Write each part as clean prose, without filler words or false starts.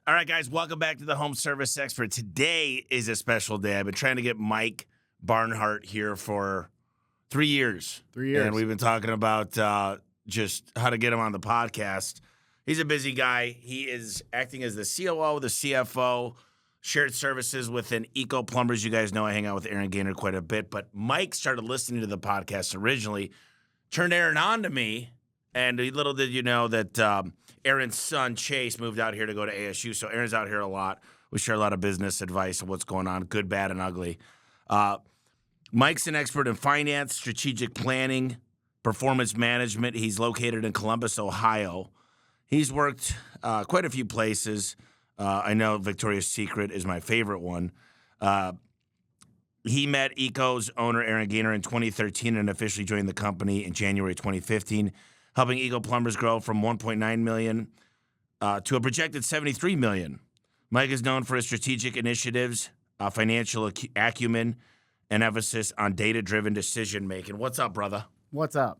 All right, guys, welcome back to the Home Service Expert. Today is a special day. I've been trying to get Mike Barnhart here for 3 years. 3 years. And we've been talking about just how to get him on the podcast. He's a busy guy. He is acting as the COO, the CFO, shared services within Eco Plumbers. You guys know I hang out with Aaron Gaynor quite a bit. But Mike started listening to the podcast originally, turned Aaron on to me, and little did you know that Aaron's son, Chase, moved out here to go to ASU. So Aaron's out here a lot. We share a lot of business advice on what's going on, good, bad, and ugly. Mike's an expert in finance, strategic planning, performance management. He's located in Columbus, Ohio. He's worked quite a few places. I know Victoria's Secret is my favorite one. He met Eco's owner, Aaron Gaynor, in 2013 and officially joined the company in January 2015. Helping Eco Plumbers grow from $1.9 million to a projected $73 million. Mike is known for his strategic initiatives, financial acumen, and emphasis on data-driven decision making. What's up, brother? What's up?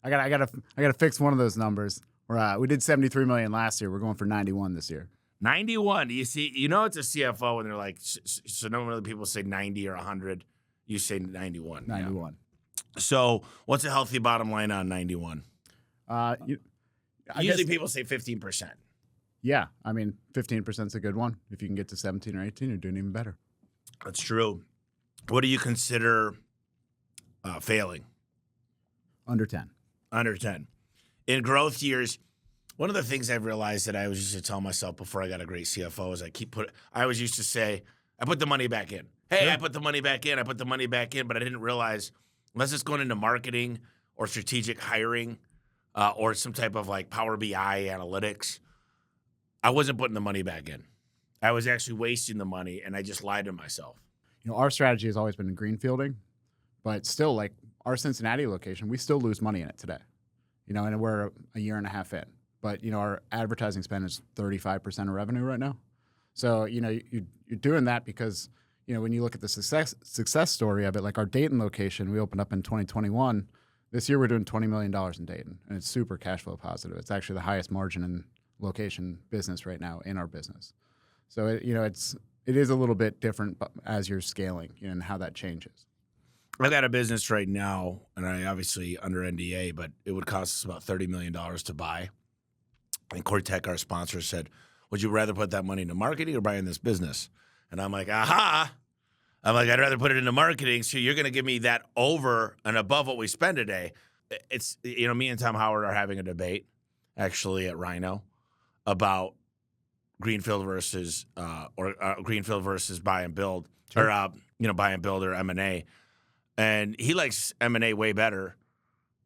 I gotta fix one of those numbers. We did $73 million last year. We're going for 91 this year. 91. You see, you know it's a CFO, and they're like, so normally people say 90 or 100. You say 91. 91. Yeah. So what's a healthy bottom line on 91? Usually people say 15%. Yeah, I mean, 15% is a good one. If you can get to 17 or 18, you're doing even better. That's true. What do you consider failing? Under 10. Under 10. In growth years, one of the things I've realized that I always used to tell myself before I got a great CFO is I always used to say, I put the money back in. Hey, I put the money back in. I put the money back in, but I didn't realize unless it's going into marketing or strategic hiring, or some type of like Power BI analytics, I wasn't putting the money back in. I was actually wasting the money, and I just lied to myself. You know, our strategy has always been greenfielding, but still, like our Cincinnati location, we still lose money in it today. You know, and we're a year and a half in. But, you know, our advertising spend is 35% of revenue right now. So, you know, you're doing that because, you know, when you look at the success story of it, like our Dayton location, we opened up in 2021. This year we're doing $20 million in Dayton, and it's super cash flow positive. It's actually the highest margin in location business right now in our business. So, it is a little bit different as you're scaling, you know, and how that changes. I got a business right now, and I obviously under NDA, but it would cost us about $30 million to buy. And Cortec, our sponsor, said, would you rather put that money into marketing or buying this business? And I'm like, aha. I'm like, I'd rather put it into marketing, so you're going to give me that over and above what we spend today. It's, you know, me and Tom Howard are having a debate, actually, at Rhino about Greenfield versus Greenfield versus buy and build, sure. Or buy and build or M&A. And he likes M&A way better.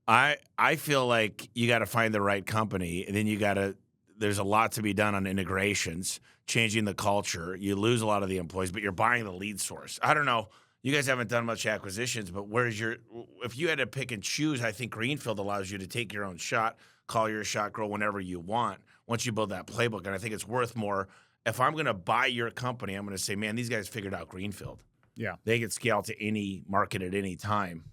I feel like you got to find the right company, and then there's a lot to be done on integrations, changing the culture. You lose a lot of the employees, but you're buying the lead source. I don't know. You guys haven't done much acquisitions, but if you had to pick and choose, I think Greenfield allows you to take your own shot, call your shot, grow whenever you want once you build that playbook. And I think it's worth more. If I'm going to buy your company, I'm going to say, man, these guys figured out Greenfield. Yeah. They can scale to any market at any time.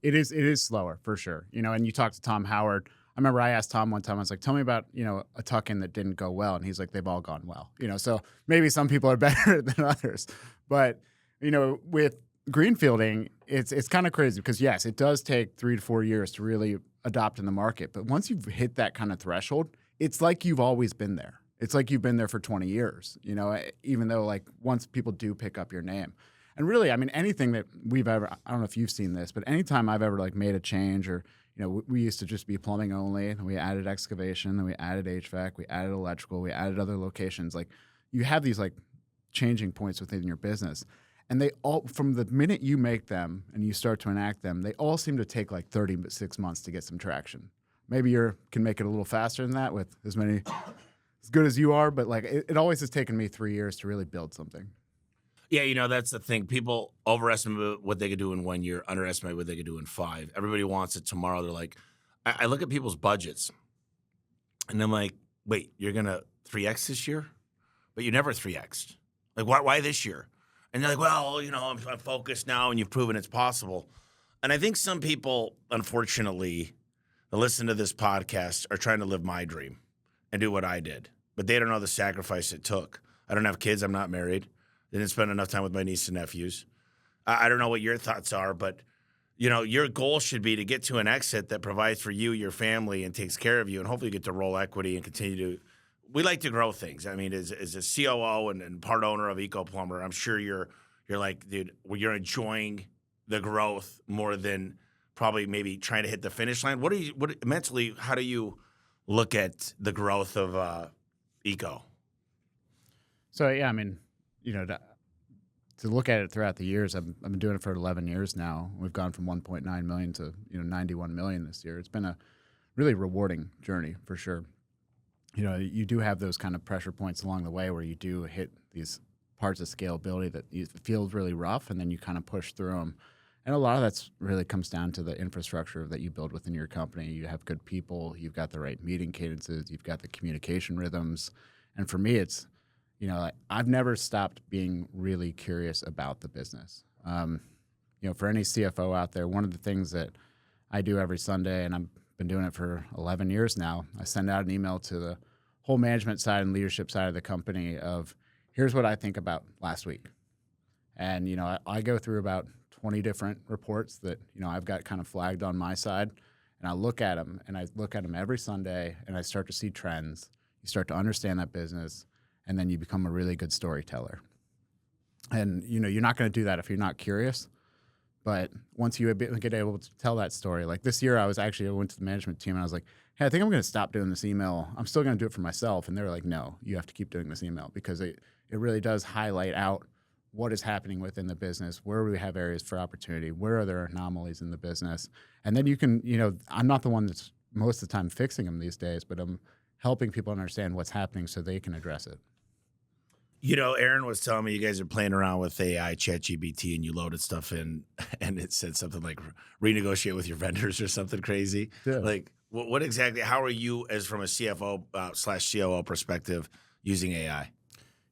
It is slower for sure. You know, and you talk to Tom Howard. I remember I asked Tom one time, I was like, tell me about, you know, a tuck-in that didn't go well. And he's like, they've all gone well. You know, so maybe some people are better than others. But, you know, with greenfielding, it's kind of crazy because, yes, it does take 3 to 4 years to really adopt in the market. But once you've hit that kind of threshold, it's like you've always been there. It's like you've been there for 20 years, you know, even though like once people do pick up your name. And really, I mean, anything that we've ever, I don't know if you've seen this, but anytime I've ever like made a change or, you know, we used to just be plumbing only, and we added excavation, and we added HVAC, we added electrical, we added other locations. Like you have these like changing points within your business. And they all, from the minute you make them and you start to enact them, they all seem to take like 36 months to get some traction. Maybe you can make it a little faster than that with as good as you are, but like it always has taken me 3 years to really build something. Yeah, you know, that's the thing. People overestimate what they could do in 1 year, underestimate what they could do in 5. Everybody wants it tomorrow. They're like, I look at people's budgets, and I'm like, wait, you're going to 3X this year? But you never 3X'd. Like, why this year? And they're like, well, you know, I'm focused now, and you've proven it's possible. And I think some people, unfortunately, that listen to this podcast are trying to live my dream and do what I did. but they don't know the sacrifice it took. I don't have kids. I'm not married. Didn't spend enough time with my nieces and nephews. I don't know what your thoughts are, but your goal should be to get to an exit that provides for you, your family, and takes care of you, and hopefully you get to roll equity and continue to. We like to grow things. I mean, as a COO and part owner of Eco Plumber, I'm sure you're like, dude, you're enjoying the growth more than probably maybe trying to hit the finish line. What mentally? How do you look at the growth of Eco? So yeah, I mean, to look at it throughout the years, I've been doing it for 11 years now. We've gone from 1.9 million to 91 million this year. It's been a really rewarding journey for sure. You do have those kind of pressure points along the way where you do hit these parts of scalability that feel really rough, and then you kind of push through them. And a lot of that's really comes down to the infrastructure that you build within your company. You have good people, you've got the right meeting cadences, you've got the communication rhythms. And for me, it's, I've never stopped being really curious about the business. For any CFO out there, one of the things that I do every Sunday, and I've been doing it for 11 years now, I send out an email to the whole management side and leadership side of the company of, here's what I think about last week. And, I go through about 20 different reports that, I've got kind of flagged on my side, and I look at them, every Sunday, and I start to see trends. You start to understand that business, and then you become a really good storyteller. And, you're not going to do that if you're not curious. But once you get able to tell that story, like this year, I went to the management team and I was like, hey, I think I'm going to stop doing this email. I'm still going to do it for myself. And they were like, no, you have to keep doing this email because it really does highlight out what is happening within the business, where we have areas for opportunity, where are there anomalies in the business. And then you can, I'm not the one that's most of the time fixing them these days, but I'm helping people understand what's happening so they can address it. Aaron was telling me you guys are playing around with AI, ChatGPT, and you loaded stuff in, and it said something like renegotiate with your vendors or something crazy. Yeah. Like, what exactly? How are you, as from a CFO / COO perspective, using AI?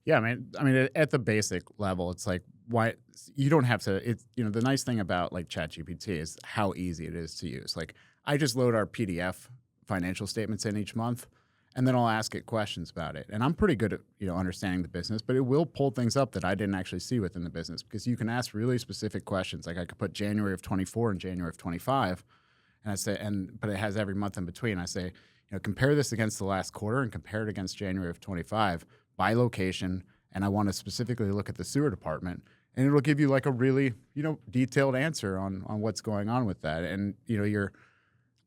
Yeah, I mean, at the basic level, it's like why you don't have to. It's the nice thing about like ChatGPT is how easy it is to use. Like, I just load our PDF financial statements in each month. And then I'll ask it questions about it. And I'm pretty good at, understanding the business, but it will pull things up that I didn't actually see within the business because you can ask really specific questions. Like I could put January of 24 and January of 25, and I say, but it has every month in between. I say, compare this against the last quarter and compare it against January of 25 by location. And I want to specifically look at the sewer department, and it'll give you like a really, detailed answer on what's going on with that. And,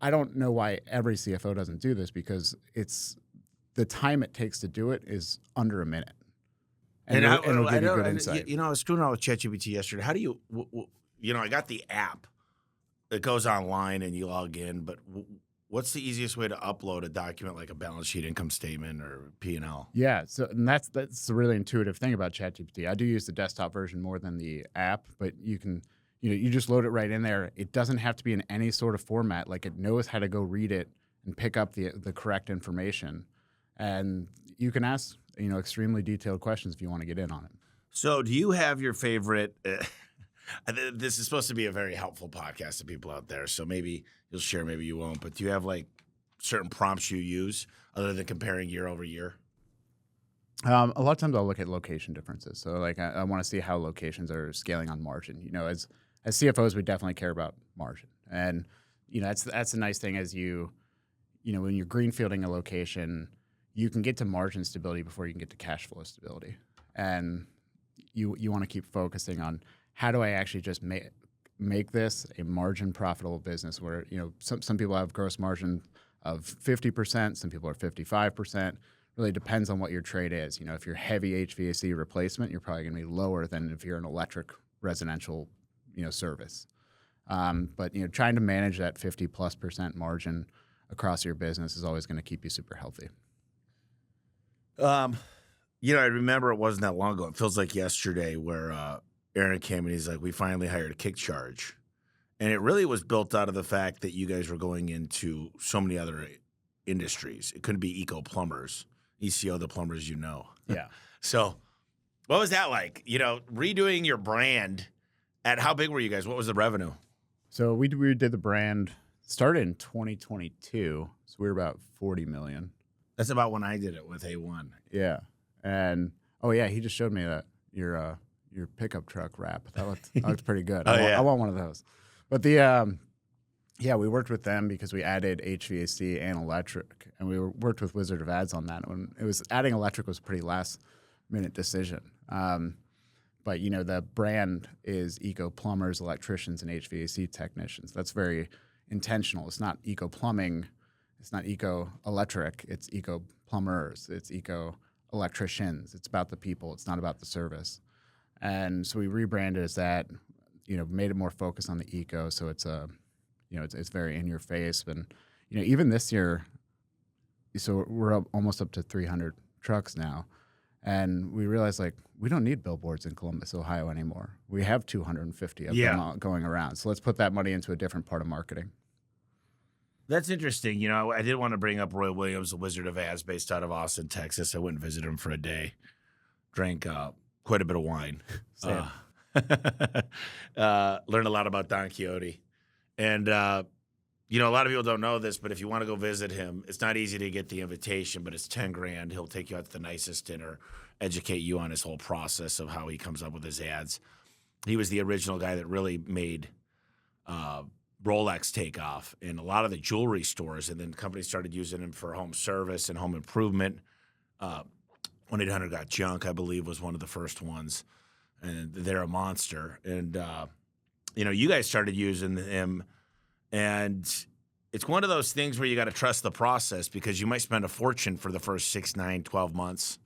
I don't know why every CFO doesn't do this because it's the time it takes to do it is under a minute. And it'll give you good insight. I was screwing around with ChatGPT yesterday. How do you, I got the app that goes online and you log in, but what's the easiest way to upload a document like a balance sheet, income statement, or P&L? Yeah, so and that's the really intuitive thing about ChatGPT. I do use the desktop version more than the app, but you can – you just load it right in there. It doesn't have to be in any sort of format. Like it knows how to go read it and pick up the correct information. And you can ask, extremely detailed questions if you want to get in on it. So do you have your favorite this is supposed to be a very helpful podcast to people out there. So maybe you'll share, maybe you won't. But do you have like certain prompts you use other than comparing year over year? A lot of times I'll look at location differences. So like I want to see how locations are scaling on margin. As CFOs, we definitely care about margin. And, that's the nice thing as when you're greenfielding a location, you can get to margin stability before you can get to cash flow stability. And you want to keep focusing on how do I actually just make this a margin profitable business where, some people have gross margin of 50%, some people are 55%. Really depends on what your trade is. If you're heavy HVAC replacement, you're probably going to be lower than if you're an electric residential service. But trying to manage that 50+% margin across your business is always going to keep you super healthy. I remember it wasn't that long ago. It feels like yesterday where Aaron came and he's like, we finally hired a kick charge. And it really was built out of the fact that you guys were going into so many other industries. It couldn't be Eco Plumbers, ECO, the plumbers, Yeah. So what was that like? Redoing your brand. At how big were you guys? What was the revenue? So we did the brand, started in 2022. So we were about $40 million. That's about when I did it with A1. Yeah. And he just showed me that your pickup truck wrap. That looked pretty good. I want one of those. But we worked with them because we added HVAC and electric, and we worked with Wizard of Ads on that. When it was adding electric was a pretty last minute decision. But the brand is Eco Plumbers, Electricians, and HVAC Technicians. That's very intentional. It's not Eco Plumbing. It's not Eco Electric. It's Eco Plumbers. It's Eco Electricians. It's about the people. It's not about the service. And so we rebranded as that. Made it more focused on the eco. So it's it's very in your face. And even this year, so we're almost up to 300 trucks now. And we realized, we don't need billboards in Columbus, Ohio anymore. We have 250 of them going around. So let's put that money into a different part of marketing. That's interesting. I did want to bring up Roy Williams, the Wizard of Ads, based out of Austin, Texas. I went and visited him for a day. Drank quite a bit of wine. Learned a lot about Don Quixote. And, a lot of people don't know this, but if you want to go visit him, it's not easy to get the invitation, but it's $10,000. He'll take you out to the nicest dinner, educate you on his whole process of how he comes up with his ads. He was the original guy that really made Rolex take off in a lot of the jewelry stores, and then companies started using him for home service and home improvement. 1-800-GOT-JUNK, I believe, was one of the first ones, and they're a monster. And you guys started using him, and it's one of those things where you got to trust the process, because you might spend a fortune for the first 6, 9, 12 months,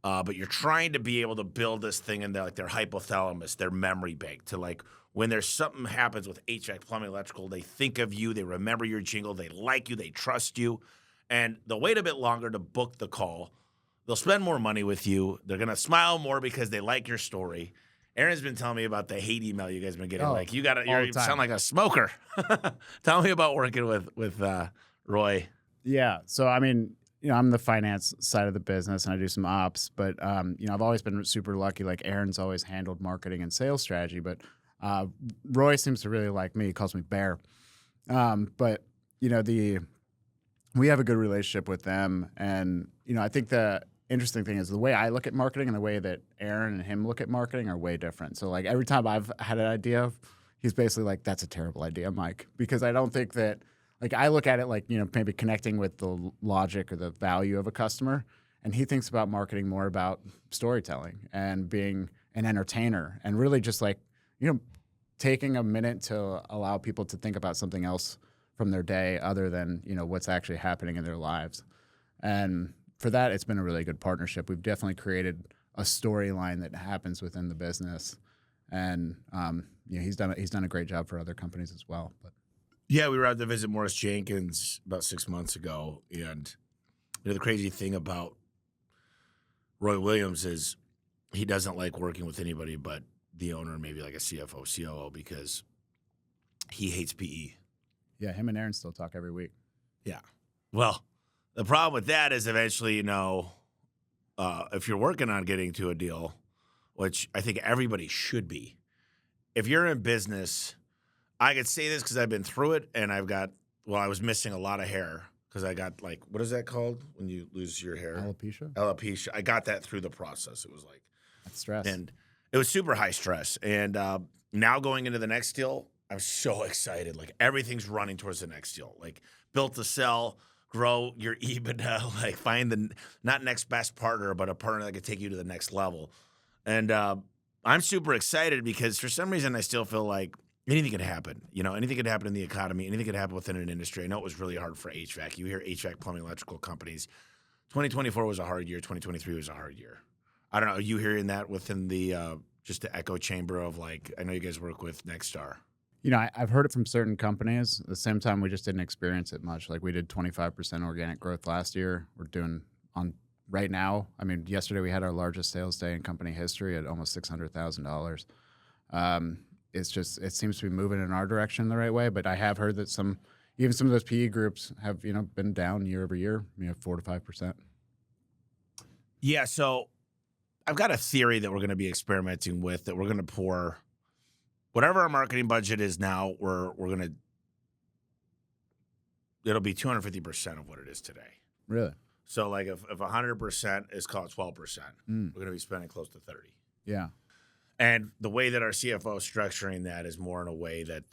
but you're trying to be able to build this thing in their hypothalamus, their memory bank, to when there's something happens with HVAC, plumbing, electrical, they think of you, they remember your jingle, they like you, they trust you, and they'll wait a bit longer to book the call. They'll spend more money with you. They're going to smile more because they like your story. Aaron's been telling me about the hate email you guys have been getting. You sound like a smoker. Tell me about working with Roy. Yeah. So, I'm the finance side of the business, and I do some ops. But, I've always been super lucky. Aaron's always handled marketing and sales strategy. But Roy seems to really like me. He calls me Bear. But, we have a good relationship with them. And, I think the interesting thing is the way I look at marketing and the way that Aaron and him look at marketing are way different. So every time I've had an idea, he's basically like, "That's a terrible idea, Mike," because I don't think that I look at it maybe connecting with the logic or the value of a customer, and he thinks about marketing more about storytelling and being an entertainer and really just taking a minute to allow people to think about something else from their day other than what's actually happening in their lives. And for that, it's been a really good partnership. We've definitely created a storyline that happens within the business, and he's done a great job for other companies as well. But yeah, we were out to visit Morris Jenkins about 6 months ago, and the crazy thing about Roy Williams is he doesn't like working with anybody but the owner, maybe like a CFO, COO, because he hates PE. Yeah, him and Aaron still talk every week. Yeah. Well, the problem with that is eventually, if you're working on getting to a deal, which I think everybody should be, if you're in business, I could say this because I've been through it, and I was missing a lot of hair because I got what is that called when you lose your hair? Alopecia? Alopecia. I got that through the process. It was that's stress. And it was super high stress. And now going into the next deal, I'm so excited. Everything's running towards the next deal. Built to sell, grow your EBITDA, find the not next best partner, but a partner that could take you to the next level. And I'm super excited because for some reason I still feel like anything could happen. Anything could happen in the economy. Anything could happen within an industry. I know it was really hard for HVAC. You hear HVAC, plumbing, electrical companies. 2024 was a hard year. 2023 was a hard year. I don't know. Are you hearing that within the just the echo chamber of I know you guys work with Nexstar. I've heard it from certain companies. At the same time, we just didn't experience it much. We did 25% organic growth last year. We're doing right now. Yesterday we had our largest sales day in company history at almost $600,000. It seems to be moving in our direction the right way. But I have heard that some of those PE groups have been down year over year, 4 to 5%. Yeah. So I've got a theory that we're going to be experimenting with, that we're going to pour whatever our marketing budget is now, it'll be 250% of what it is today. Really? So like if 100% is called 12%, we're going to be spending close to 30. Yeah. And the way that our CFO is structuring that is more in a way that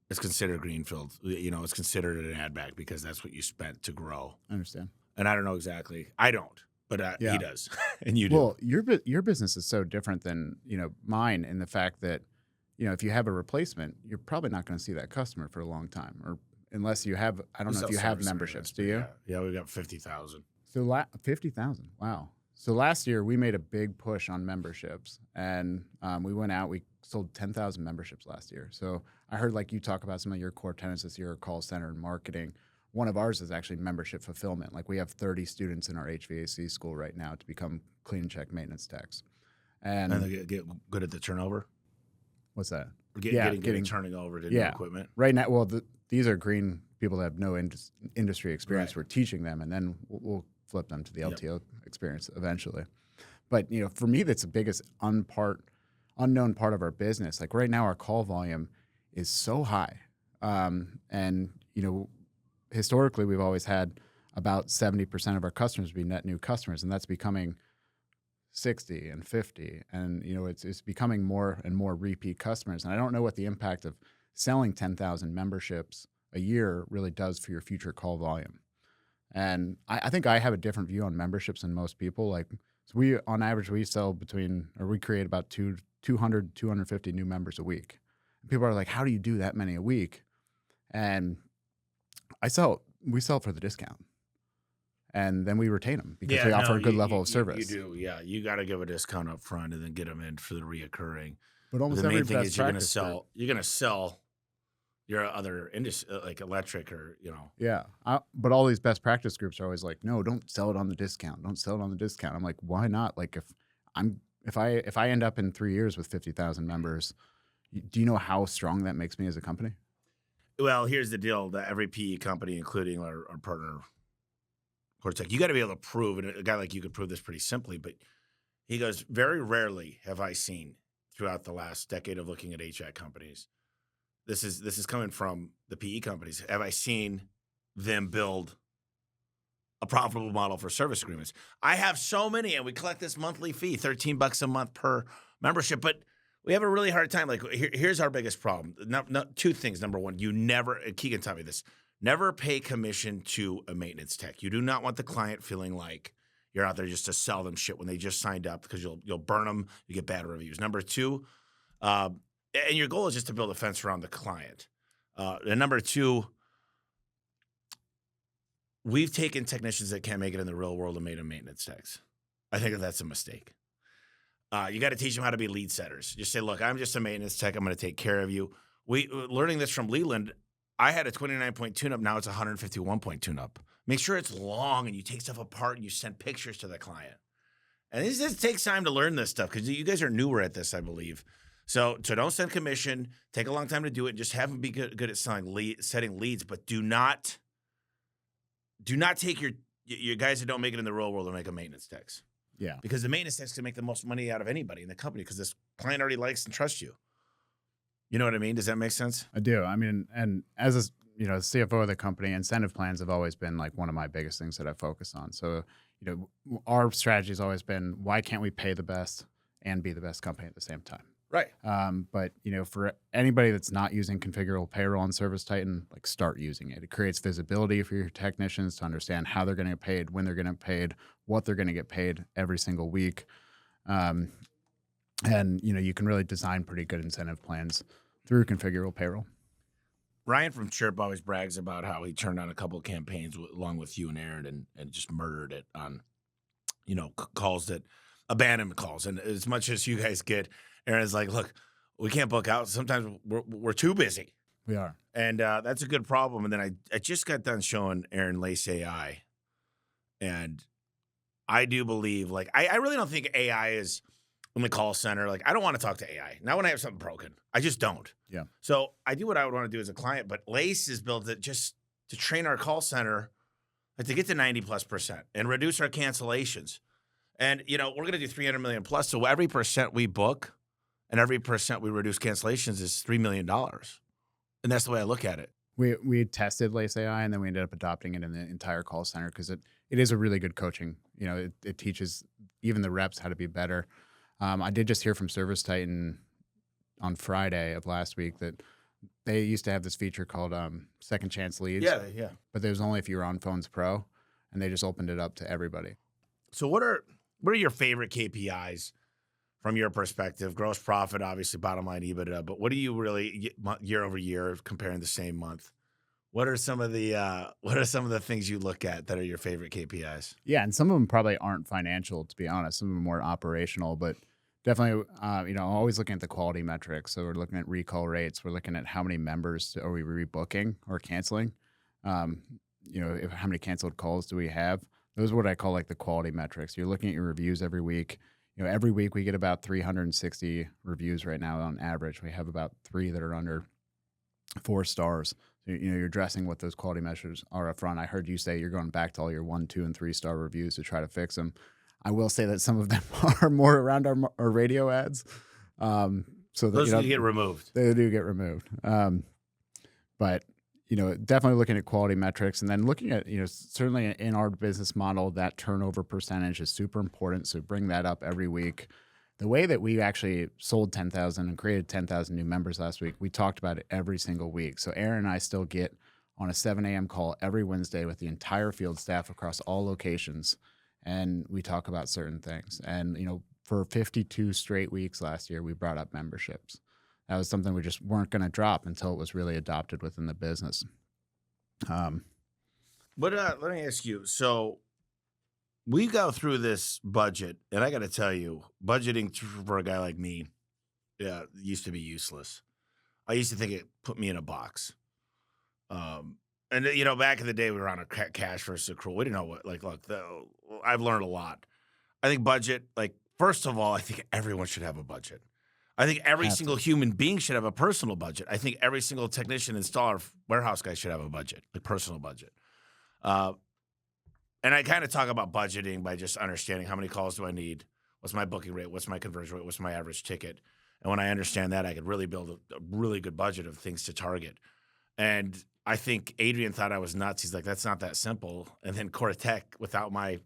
it's considered Greenfield. You know, it's considered an add back because that's what you spent to grow. I understand. And I don't know exactly. I don't, but Yeah. he does, and you do. Well, your business is so different than mine in the fact that if you have a replacement, you're probably not going to see that customer for a long time, or unless you have. I don't know if you have memberships. Do you? Yeah, we got 50,000. So 50,000. Wow. So last year we made a big push on memberships, and we went out. We sold 10,000 memberships last year. So I heard like you talk about some of your core tenets this year: call center and marketing. One of ours is actually membership fulfillment. Like we have 30 students in our HVAC school right now to become clean check maintenance techs. And they get good at the turnover. What's that? Or getting turning over to new equipment. Right now, well, these are green people that have no industry experience. Right. We're teaching them, and then we'll flip them to the LTO experience eventually. But for me, that's the biggest unknown part of our business. Like right now, our call volume is so high, and historically, we've always had about 70% of our customers be net new customers, and that's becoming 60 and 50. And, it's becoming more and more repeat customers. And I don't know what the impact of selling 10,000 memberships a year really does for your future call volume. And I think I have a different view on memberships than most people. Like, so on average, we create about 200, 250 new members a week. And people are like, how do you do that many a week? And we sell for the discount, and then we retain them because we offer a good level of service. You do, yeah. You got to give a discount up front and then get them in for the reoccurring. But almost the every main thing best is you're going to sell your other industry, like electric or Yeah, but all these best practice groups are always like, no, don't sell it on the discount. Don't sell it on the discount. I'm like, why not? Like if I end up in 3 years with 50,000 members, do you know how strong that makes me as a company? Well, here's the deal: that every PE company, including our partner, Cortec, you got to be able to prove, and a guy like you could prove this pretty simply. But he goes, very rarely have I seen throughout the last decade of looking at HVAC companies. This is coming from the PE companies. Have I seen them build a profitable model for service agreements? I have so many, and we collect this monthly fee, $13 a month per membership, but we have a really hard time. Like, here's our biggest problem. Two things. Number one, you never, and Keegan taught me this, never pay commission to a maintenance tech. You do not want the client feeling like you're out there just to sell them shit when they just signed up, because you'll burn them, you get bad reviews. Number two, and your goal is just to build a fence around the client. And number two, we've taken technicians that can't make it in the real world and made them maintenance techs. I think that's a mistake. You got to teach them how to be lead setters. Just say, look, I'm just a maintenance tech. I'm going to take care of you. Learning this from Leland, I had a 29-point tune-up. Now it's a 151-point tune-up. Make sure it's long and you take stuff apart and you send pictures to the client. And this takes time to learn this stuff because you guys are newer at this, I believe. So don't send commission. Take a long time to do it. Just have them be good at setting leads. But do not take your guys that don't make it in the real world and make them maintenance techs. Yeah. Because the maintenance techs can make the most money out of anybody in the company because this client already likes and trusts you. You know what I mean? Does that make sense? I do. I mean, and as a CFO of the company, incentive plans have always been like one of my biggest things that I focus on. So, our strategy has always been, why can't we pay the best and be the best company at the same time? Right. But for anybody that's not using configurable payroll on Service Titan, like, start using it. It creates visibility for your technicians to understand how they're going to get paid, when they're going to get paid, what they're going to get paid every single week. And you can really design pretty good incentive plans through configurable payroll. Ryan from Chirp always brags about how he turned on a couple of campaigns along with you and Aaron and just murdered it on, calls that abandonment calls. And as much as you guys get, Aaron's like, look, we can't book out. Sometimes we're too busy. We are. And that's a good problem. And then I just got done showing Aaron Lace AI. And I do believe, I really don't think AI is in the call center. Like, I don't want to talk to AI. Not when I have something broken. I just don't. Yeah. So I do what I would want to do as a client. But Lace is built just to train our call center to get to 90+% and reduce our cancellations. And, we're going to do 300 million plus. So every percent we book and every percent we reduce cancellations is $3 million. And that's the way I look at it. We tested Lace AI, and then we ended up adopting it in the entire call center because it is a really good coaching. It teaches even the reps how to be better. I did just hear from Service Titan on Friday of last week that they used to have this feature called Second Chance Leads. Yeah. But there was only if you were on Phones Pro, and they just opened it up to everybody. So what are your favorite KPIs from your perspective? Gross profit, obviously, bottom line EBITDA, but what do you really year over year comparing the same month? What are some of the things you look at that are your favorite KPIs? Yeah, and some of them probably aren't financial, to be honest. Some of them are more operational, but definitely, always looking at the quality metrics. So we're looking at recall rates. We're looking at how many members are we rebooking or canceling. How many canceled calls do we have? Those are what I call like the quality metrics. You're looking at your reviews every week. Every week we get about 360 reviews right now on average. We have about 3 that are under 4 stars. So, you're addressing what those quality measures are up front. I heard you say you're going back to all your 1, 2, and 3 star reviews to try to fix them. I will say that some of them are more around our radio ads. So those do get removed. They do get removed. But definitely looking at quality metrics, and then looking at, certainly in our business model, that turnover percentage is super important. So bring that up every week. The way that we actually sold 10,000 and created 10,000 new members last week, we talked about it every single week. So Aaron and I still get on a 7 a.m. call every Wednesday with the entire field staff across all locations, and we talk about certain things. And, for 52 straight weeks last year, we brought up memberships. That was something we just weren't going to drop until it was really adopted within the business. But let me ask you, so we go through this budget, and I got to tell you, budgeting for a guy like me used to be useless. I used to think it put me in a box. And back in the day, we were on a cash versus accrual. We didn't know what, look, I've learned a lot. I think budget, first of all, I think everyone should have a budget. I think every single human being should have a personal budget. I think every single technician, installer, warehouse guy should have a budget, a personal budget. And I kind of talk about budgeting by just understanding how many calls do I need, what's my booking rate, what's my conversion rate, what's my average ticket. And when I understand that, I could really build a really good budget of things to target. And I think Adrian thought I was nuts. He's like, that's not that simple. And then Core Tech, without my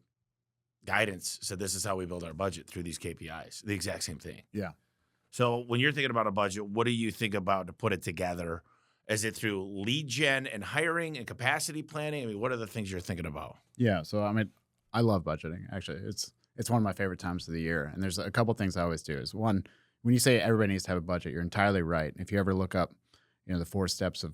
guidance, said this is how we build our budget through these KPIs. The exact same thing. Yeah. So when you're thinking about a budget, what do you think about to put it together? Is it through lead gen and hiring and capacity planning? I mean, what are the things you're thinking about? Yeah. So, I love budgeting. Actually, it's one of my favorite times of the year. And there's a couple things I always do. Is one, when you say everybody needs to have a budget, you're entirely right. If you ever look up, the 4 steps of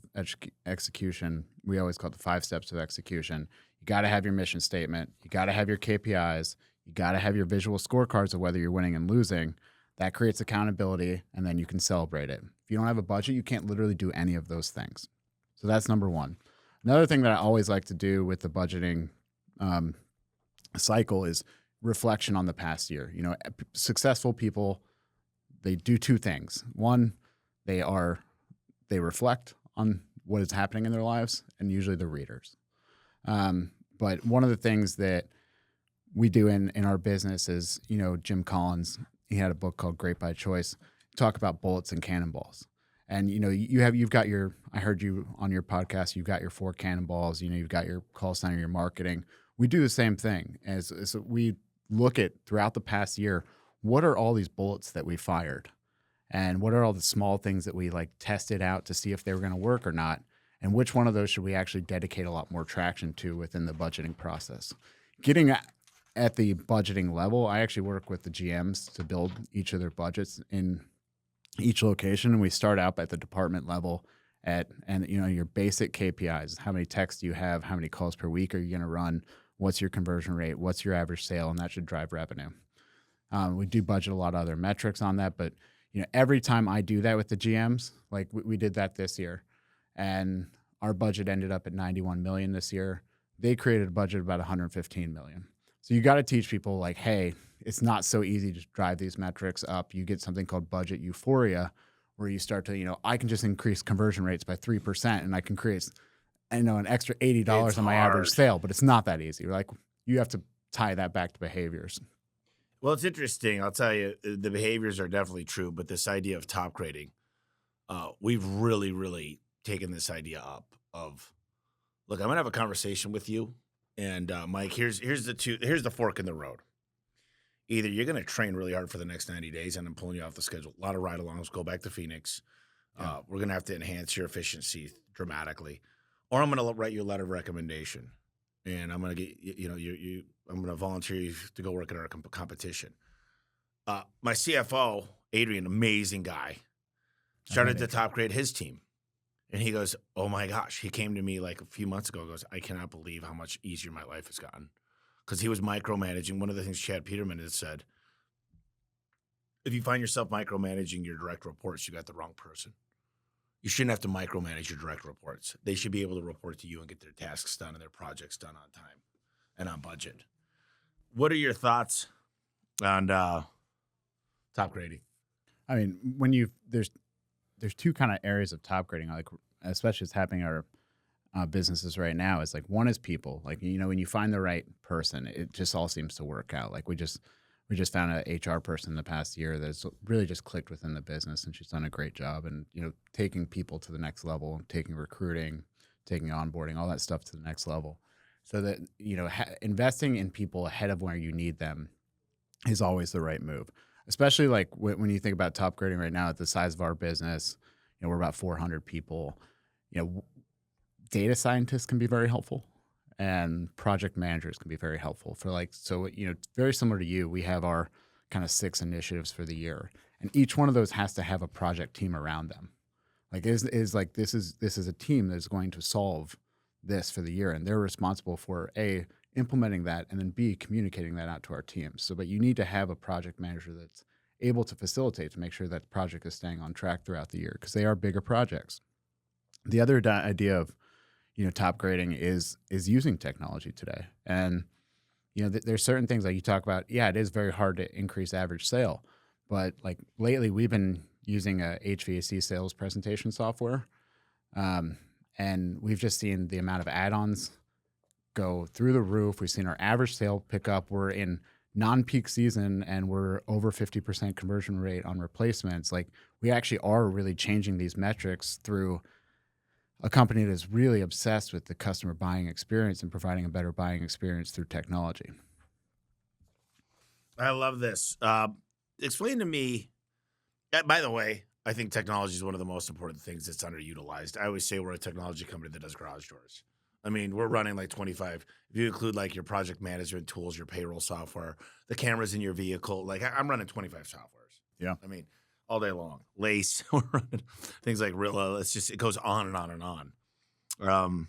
execution, we always call it the 5 steps of execution. You got to have your mission statement. You got to have your KPIs. You got to have your visual scorecards of whether you're winning and losing. That creates accountability, and then you can celebrate it. If you don't have a budget, you can't literally do any of those things. So that's number one. Another thing that I always like to do with the budgeting cycle is reflection on the past year. Successful people, they do 2 things. One, they reflect on what is happening in their lives, and usually the readers. But one of the things that we do in our business is, Jim Collins, he had a book called Great by Choice, talk about bullets and cannonballs. And, you've got I heard you on your podcast, you've got your 4 cannonballs, you've got your call center, your marketing. We do the same thing as we look at throughout the past year, what are all these bullets that we fired? And what are all the small things that we tested out to see if they were going to work or not? And which one of those should we actually dedicate a lot more traction to within the budgeting process? Getting at the budgeting level, I actually work with the GMs to build each of their budgets in each location. And we start out at the department level your basic KPIs. How many texts do you have? How many calls per week are you going to run? What's your conversion rate? What's your average sale? And that should drive revenue. We do budget a lot of other metrics on that, but every time I do that with the GMs, we did that this year, and our budget ended up at 91 million this year. They created a budget of about 115 million. So you got to teach people hey, it's not so easy to drive these metrics up. You get something called budget euphoria, where you start to, I can just increase conversion rates by 3% and I can create, an extra $80 on my average sale, but it's not that easy. You have to tie that back to behaviors. Well, it's interesting. I'll tell you, the behaviors are definitely true, but this idea of top grading, we've really, really taken this idea up. of, look, I'm gonna have a conversation with you, and Mike, here's the fork in the road. Either you're gonna train really hard for the next 90 days, and I'm pulling you off the schedule. A lot of ride-alongs. Go back to Phoenix. Yeah. We're gonna have to enhance your efficiency dramatically, or I'm gonna write you a letter of recommendation, and I'm gonna get I'm gonna volunteer you to go work at our competition. My CFO, Adrian, amazing guy, started to top grade his team. And he goes, oh my gosh. He came to me like a few months ago, goes, I cannot believe how much easier my life has gotten. Because he was micromanaging. One of the things Chad Peterman has said, if you find yourself micromanaging your direct reports, you got the wrong person. You shouldn't have to micromanage your direct reports. They should be able to report to you and get their tasks done and their projects done on time and on budget. What are your thoughts on top grading? I mean, there's two kind of areas of top grading, like especially it's happening in our businesses right now. Is like one is people. Like when you find the right person, it just all seems to work out. Like we just found an HR person in the past year that's really just clicked within the business, and she's done a great job. And taking people to the next level, taking recruiting, taking onboarding, all that stuff to the next level. So that investing in people ahead of where you need them is always the right move. Especially like when you think about top grading right now at the size of our business, we're about 400 people. Data scientists can be very helpful, and project managers can be very helpful very similar to you. We have our kind of 6 initiatives for the year, and each one of those has to have a project team around them. Like this is a team that's going to solve this for the year, and they're responsible for implementing that, and then B, communicating that out to our teams. But you need to have a project manager that's able to facilitate to make sure that the project is staying on track throughout the year, because they are bigger projects. The other idea of top grading is using technology today, and there's certain things like you talk about. Yeah, it is very hard to increase average sale, but like lately we've been using a HVAC sales presentation software, and we've just seen the amount of add-ons go through the roof. We've seen our average sale pick up. We're in non-peak season and we're over 50% conversion rate on replacements. Like we actually are really changing these metrics through a company that's really obsessed with the customer buying experience and providing a better buying experience through technology. I love this. Explain to me, by the way, I think technology is one of the most important things that's underutilized. I always say we're a technology company that does garage doors. I mean, we're running like 25. If you include like your project management tools, your payroll software, the cameras in your vehicle, like I'm running 25 softwares. Yeah. I mean, all day long. Lace, we're running things like Rilla. It goes on and on and on.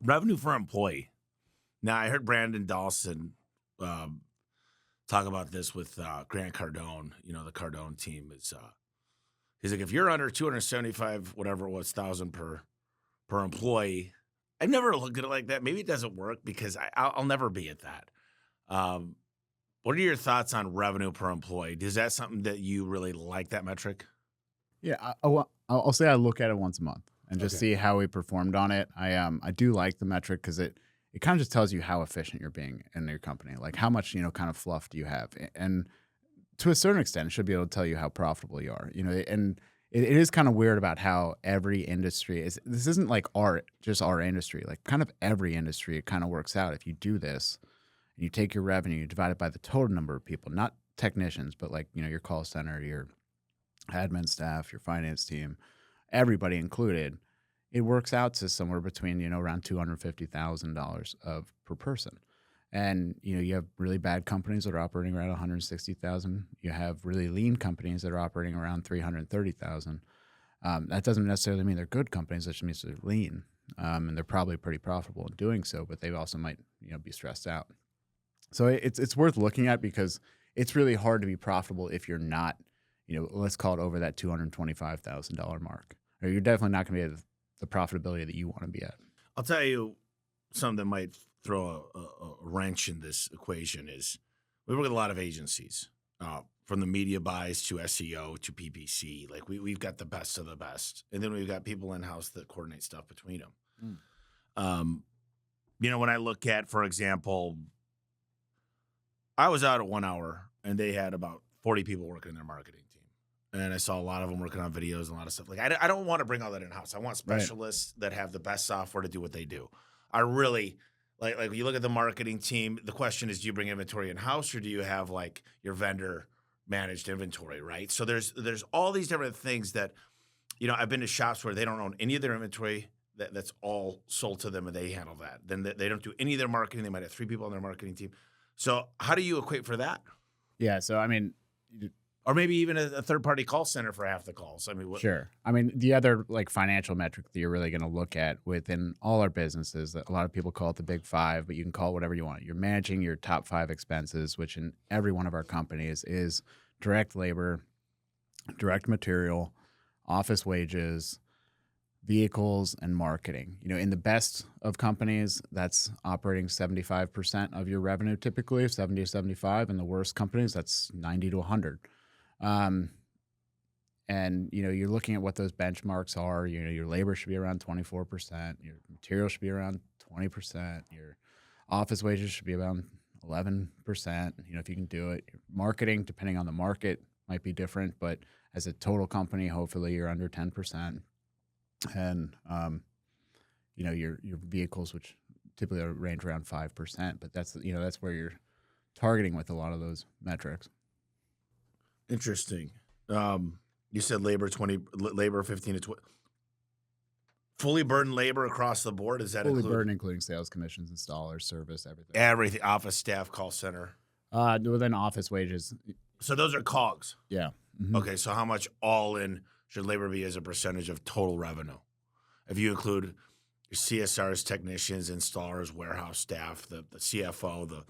Revenue per employee. Now, I heard Brandon Dawson talk about this with Grant Cardone. The Cardone team is. He's like, if you're under 275, whatever it was, thousand per employee. I've never looked at it like that. Maybe it doesn't work because I'll never be at that. What are your thoughts on revenue per employee? Is that something that you really like, that metric? Yeah, I'll say I look at it once a month and just see how we performed on it. I do like the metric because it kind of just tells you how efficient you're being in your company, like how much kind of fluff do you have, and to a certain extent, it should be able to tell you how profitable you are. And it is kind of weird about how every industry is. This isn't like just our industry. Like kind of every industry, it kind of works out. If you do this, and you take your revenue, you divide it by the total number of people, not technicians, but like your call center, your admin staff, your finance team, everybody included, it works out to somewhere between around $250,000 per person. And you have really bad companies that are operating around 160,000. You have really lean companies that are operating around 330,000. That doesn't necessarily mean they're good companies. That just means they're lean, and they're probably pretty profitable in doing so. But they also might be stressed out. So it's worth looking at because it's really hard to be profitable if you're not let's call it over that $225,000 mark. Or you're definitely not going to be at the profitability that you want to be at. I'll tell you something that might throw a wrench in this equation is we work with a lot of agencies, from the media buys to SEO to PPC. Like we've got the best of the best. And then we've got people in-house that coordinate stuff between them. When I look at, for example, I was out at 1 hour and they had about 40 people working in their marketing team. and I saw a lot of them working on videos and a lot of stuff. Like I don't want to bring all that in house. I want specialists that have the best software to do what they do. I really like when you look at the marketing team. The question is, do you bring inventory in house or do you have like your vendor managed inventory, right? So there's all these different things that, you know, I've been to shops where they don't own any of their inventory. That's all sold to them and they handle that. Then they don't do any of their marketing. They might have 3 people on their marketing team. So how do you equate for that? Yeah. So, I mean, Or maybe even a third-party call center for half the calls. I mean, sure. I mean, the other like financial metric that you're really going to look at within all our businesses, that a lot of people call it the big 5, but you can call it whatever you want. You're managing your top 5 expenses, which in every one of our companies is direct labor, direct material, office wages, vehicles, and marketing. You know, in the best of companies, that's operating 75% of your revenue, typically 70 to 75. In the worst companies, that's 90 to 100. And, you know, you're looking at what those benchmarks are. You know, your labor should be around 24%. Your material should be around 20%. Your office wages should be around 11%. You know, if you can do it. Your marketing, depending on the market, might be different. But as a total company, hopefully you're under 10%. And, you know, your vehicles, which typically range around 5%. But that's, you know, that's where you're targeting with a lot of those metrics. Interesting. You said labor 15 to 20. Fully burdened labor across the board. Is that Fully include burdened, including sales commissions, installers, service, everything. everything? Office staff, call center. Within office wages. So those are COGS. Yeah. Mm-hmm. Okay, so how much all in should labor be as a percentage of total revenue? If you include your CSRs, technicians, installers, warehouse staff, the CFO,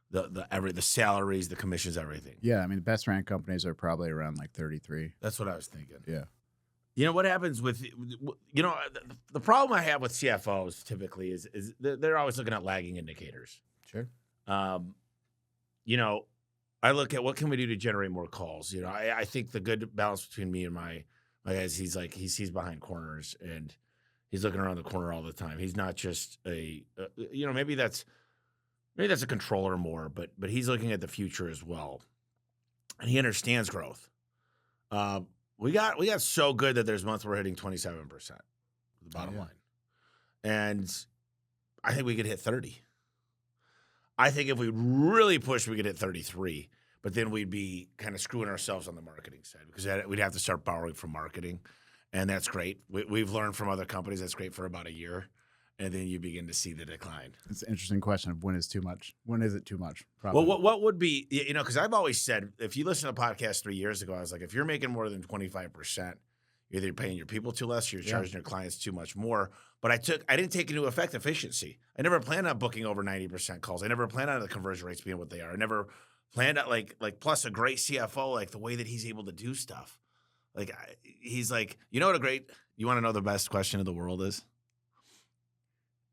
the salaries, the commissions, everything. Yeah, I mean, the best ranked companies are probably around like 33. That's what I was thinking. Yeah. You know what happens with, you know, the problem I have with CFOs typically is they're always looking at lagging indicators. Sure. You know, I look at what can we do to generate more calls. You know, I think the good balance between me and my guys, he's like he sees behind corners and he's looking around the corner all the time. He's not just you know, maybe that's a controller more, but he's looking at the future as well, and he understands growth. We got so good that there's months we're hitting 27%, the bottom line, and I think we could hit 30. I think if we really push, we could hit 33, but then we'd be kind of screwing ourselves on the marketing side because we'd have to start borrowing from marketing, and that's great. We've learned from other companies that's great for about a year. And then you begin to see the decline. It's an interesting question of when is too much. When is it too much? Probably. Well, what would be, you know, because I've always said, if you listen to podcasts 3 years ago, I was like, if you're making more than 25%, either you're paying your people too less, or you're charging your clients too much more. But I didn't take into effect efficiency. I never planned on booking over 90% calls. I never planned on the conversion rates being what they are. I never planned on like plus a great CFO, like the way that he's able to do stuff. Like he's like, you know what you want to know the best question in the world is?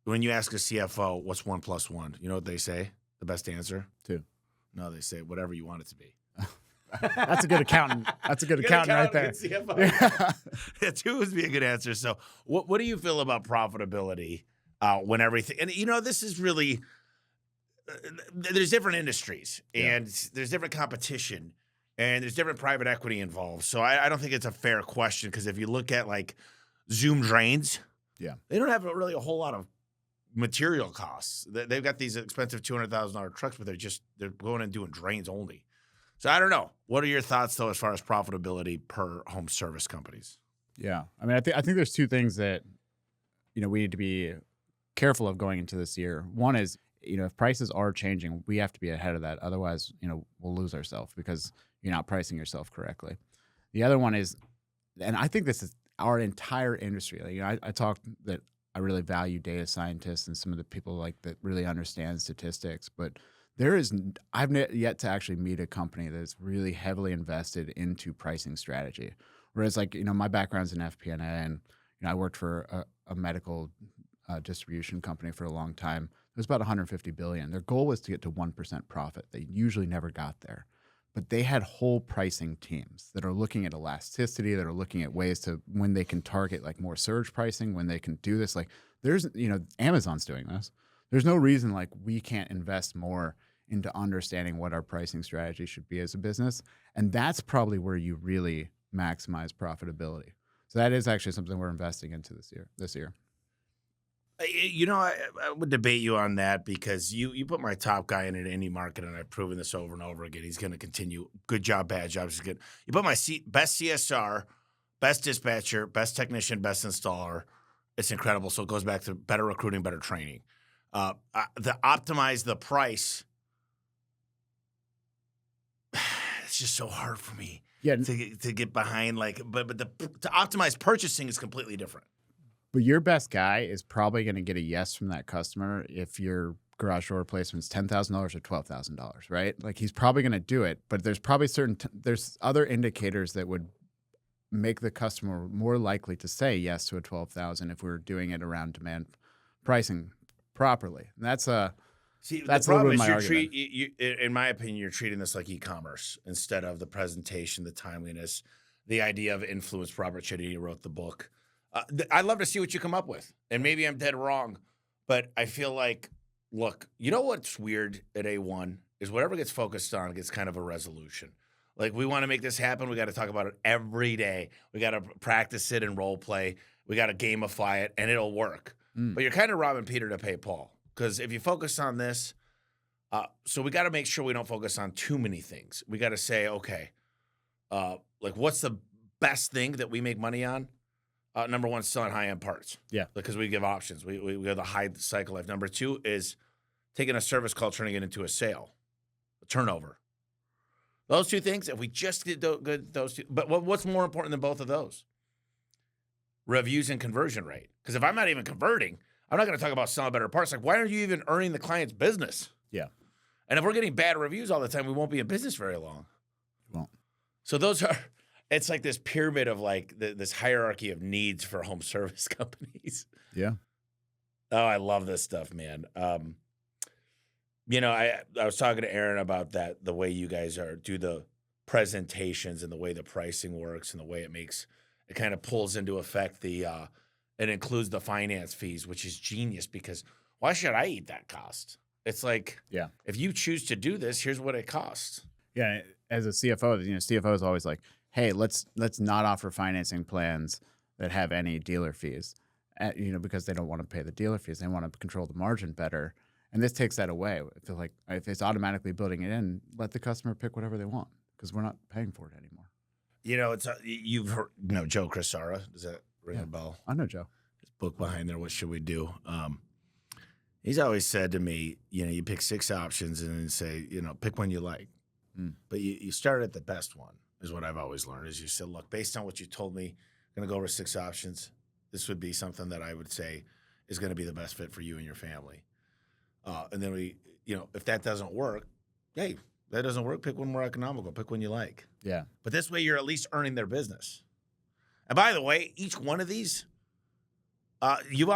When you ask a CFO, what's 1 + 1? You know what they say? The best answer? 2. No, they say whatever you want it to be. That's a good accountant. That's a good accountant right there. CFO. Yeah, 2 would be a good answer. So what do you feel about profitability when everything – and, you know, this is really there's different industries and there's different competition and there's different private equity involved. So I don't think it's a fair question because if you look at, like, Zoom Drains, they don't have really a whole lot of material costs. They've got these expensive $200,000 trucks, but they're going and doing drains only. So I don't know. What are your thoughts though, as far as profitability per home service companies? Yeah, I mean, I think there's 2 things that, you know, we need to be careful of going into this year. One is, you know, if prices are changing, we have to be ahead of that. Otherwise, you know, we'll lose ourselves because you're not pricing yourself correctly. The other one is, and I think this is our entire industry. Like, you know, I talked that I really value data scientists and some of the people like that really understand statistics, but I've yet to actually meet a company that's really heavily invested into pricing strategy. Whereas, like, you know, my background's in FP&A, and, you know, I worked for a medical distribution company for a long time. It was about $150 billion. Their goal was to get to 1% profit. They usually never got there. But they had whole pricing teams that are looking at elasticity, that are looking at ways to when they can target like more surge pricing, when they can do this. Like there's, you know, Amazon's doing this. There's no reason like we can't invest more into understanding what our pricing strategy should be as a business. And that's probably where you really maximize profitability. So that is actually something we're investing into this year. I would debate you on that because you put my top guy in any market, and I've proven this over and over again. He's going to continue. Good job, bad job. He's good. You put my best CSR, best dispatcher, best technician, best installer. It's incredible. So it goes back to better recruiting, better training. The optimize the price. It's just so hard for me. Yeah, to get behind, but to optimize purchasing is completely different. but your best guy is probably going to get a yes from that customer if your garage door replacement's $10,000 or $12,000, right? Like he's probably going to do it, but there's probably there's other indicators that would make the customer more likely to say yes to a $12,000 if we're doing it around demand pricing properly. And that's a that's the problem is in my opinion, you're treating this like e-commerce instead of the presentation, the timeliness, the idea of influence. Robert Cialdini wrote the book. I'd love to see what you come up with, and maybe I'm dead wrong, but I feel like, look, you know what's weird at A1 is whatever gets focused on gets kind of a resolution. Like, we want to make this happen. We got to talk about it every day. We got to practice it and role play. We got to gamify it, and it'll work. But you're kind of robbing Peter to pay Paul. Because if you focus on this, so we got to make sure we don't focus on too many things. We got to say, okay, like what's the best thing that we make money on? Number one, selling high-end parts. Yeah. Because we give options. We have the high cycle life. Number two is taking a service call, turning it into a sale, a turnover. Those two things, if we just did those two. But what's more important than both of those? Reviews and conversion rate. Because if I'm not even converting, I'm not going to talk about selling better parts. Like, why aren't you even earning the client's business? Yeah. And if we're getting bad reviews all the time, we won't be in business very long. Won't. So it's like this pyramid of like this hierarchy of needs for home service companies. Yeah. Oh, I love this stuff, man. I was talking to Aaron about that, the way you guys do the presentations and the way the pricing works and the way it kind of pulls into effect it includes the finance fees, which is genius because why should I eat that cost? It's like, yeah, if you choose to do this, here's what it costs. Yeah, as a CFO, CFO is always like, hey, let's not offer financing plans that have any dealer fees, because they don't want to pay the dealer fees. They want to control the margin better. And this takes that away. I feel like if it's automatically building it in, let the customer pick whatever they want because we're not paying for it anymore. It's you've heard, Joe Crisara. Does that ring a bell? I know Joe. His book behind there, What Should We Do? He's always said to me, you pick 6 options and then say, pick one you like. But you start at the best one is what I've always learned is you said, look, based on what you told me, I'm going to go over 6 options. This would be something that I would say is going to be the best fit for you and your family. And then if that doesn't work, hey, that doesn't work, pick one more economical, pick one you like. Yeah. But this way you're at least earning their business. And by the way, each one of these, you've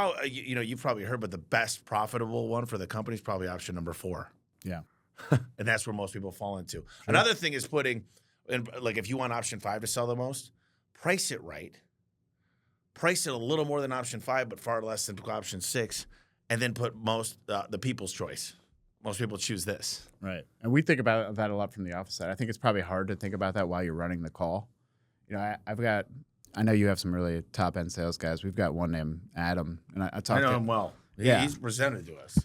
probably heard, but the best profitable one for the company is probably option number 4. Yeah. And that's where most people fall into. Sure. Another thing is putting, if you want option 5 to sell the most, price it right. Price it a little more than option 5, but far less than option 6, and then put the people's choice. Most people choose this. Right. And we think about that a lot from the office side. I think it's probably hard to think about that while you're running the call. I know you have some really top-end sales guys. We've got one named Adam, and I talked to him. I know him well. Yeah. He's presented to us.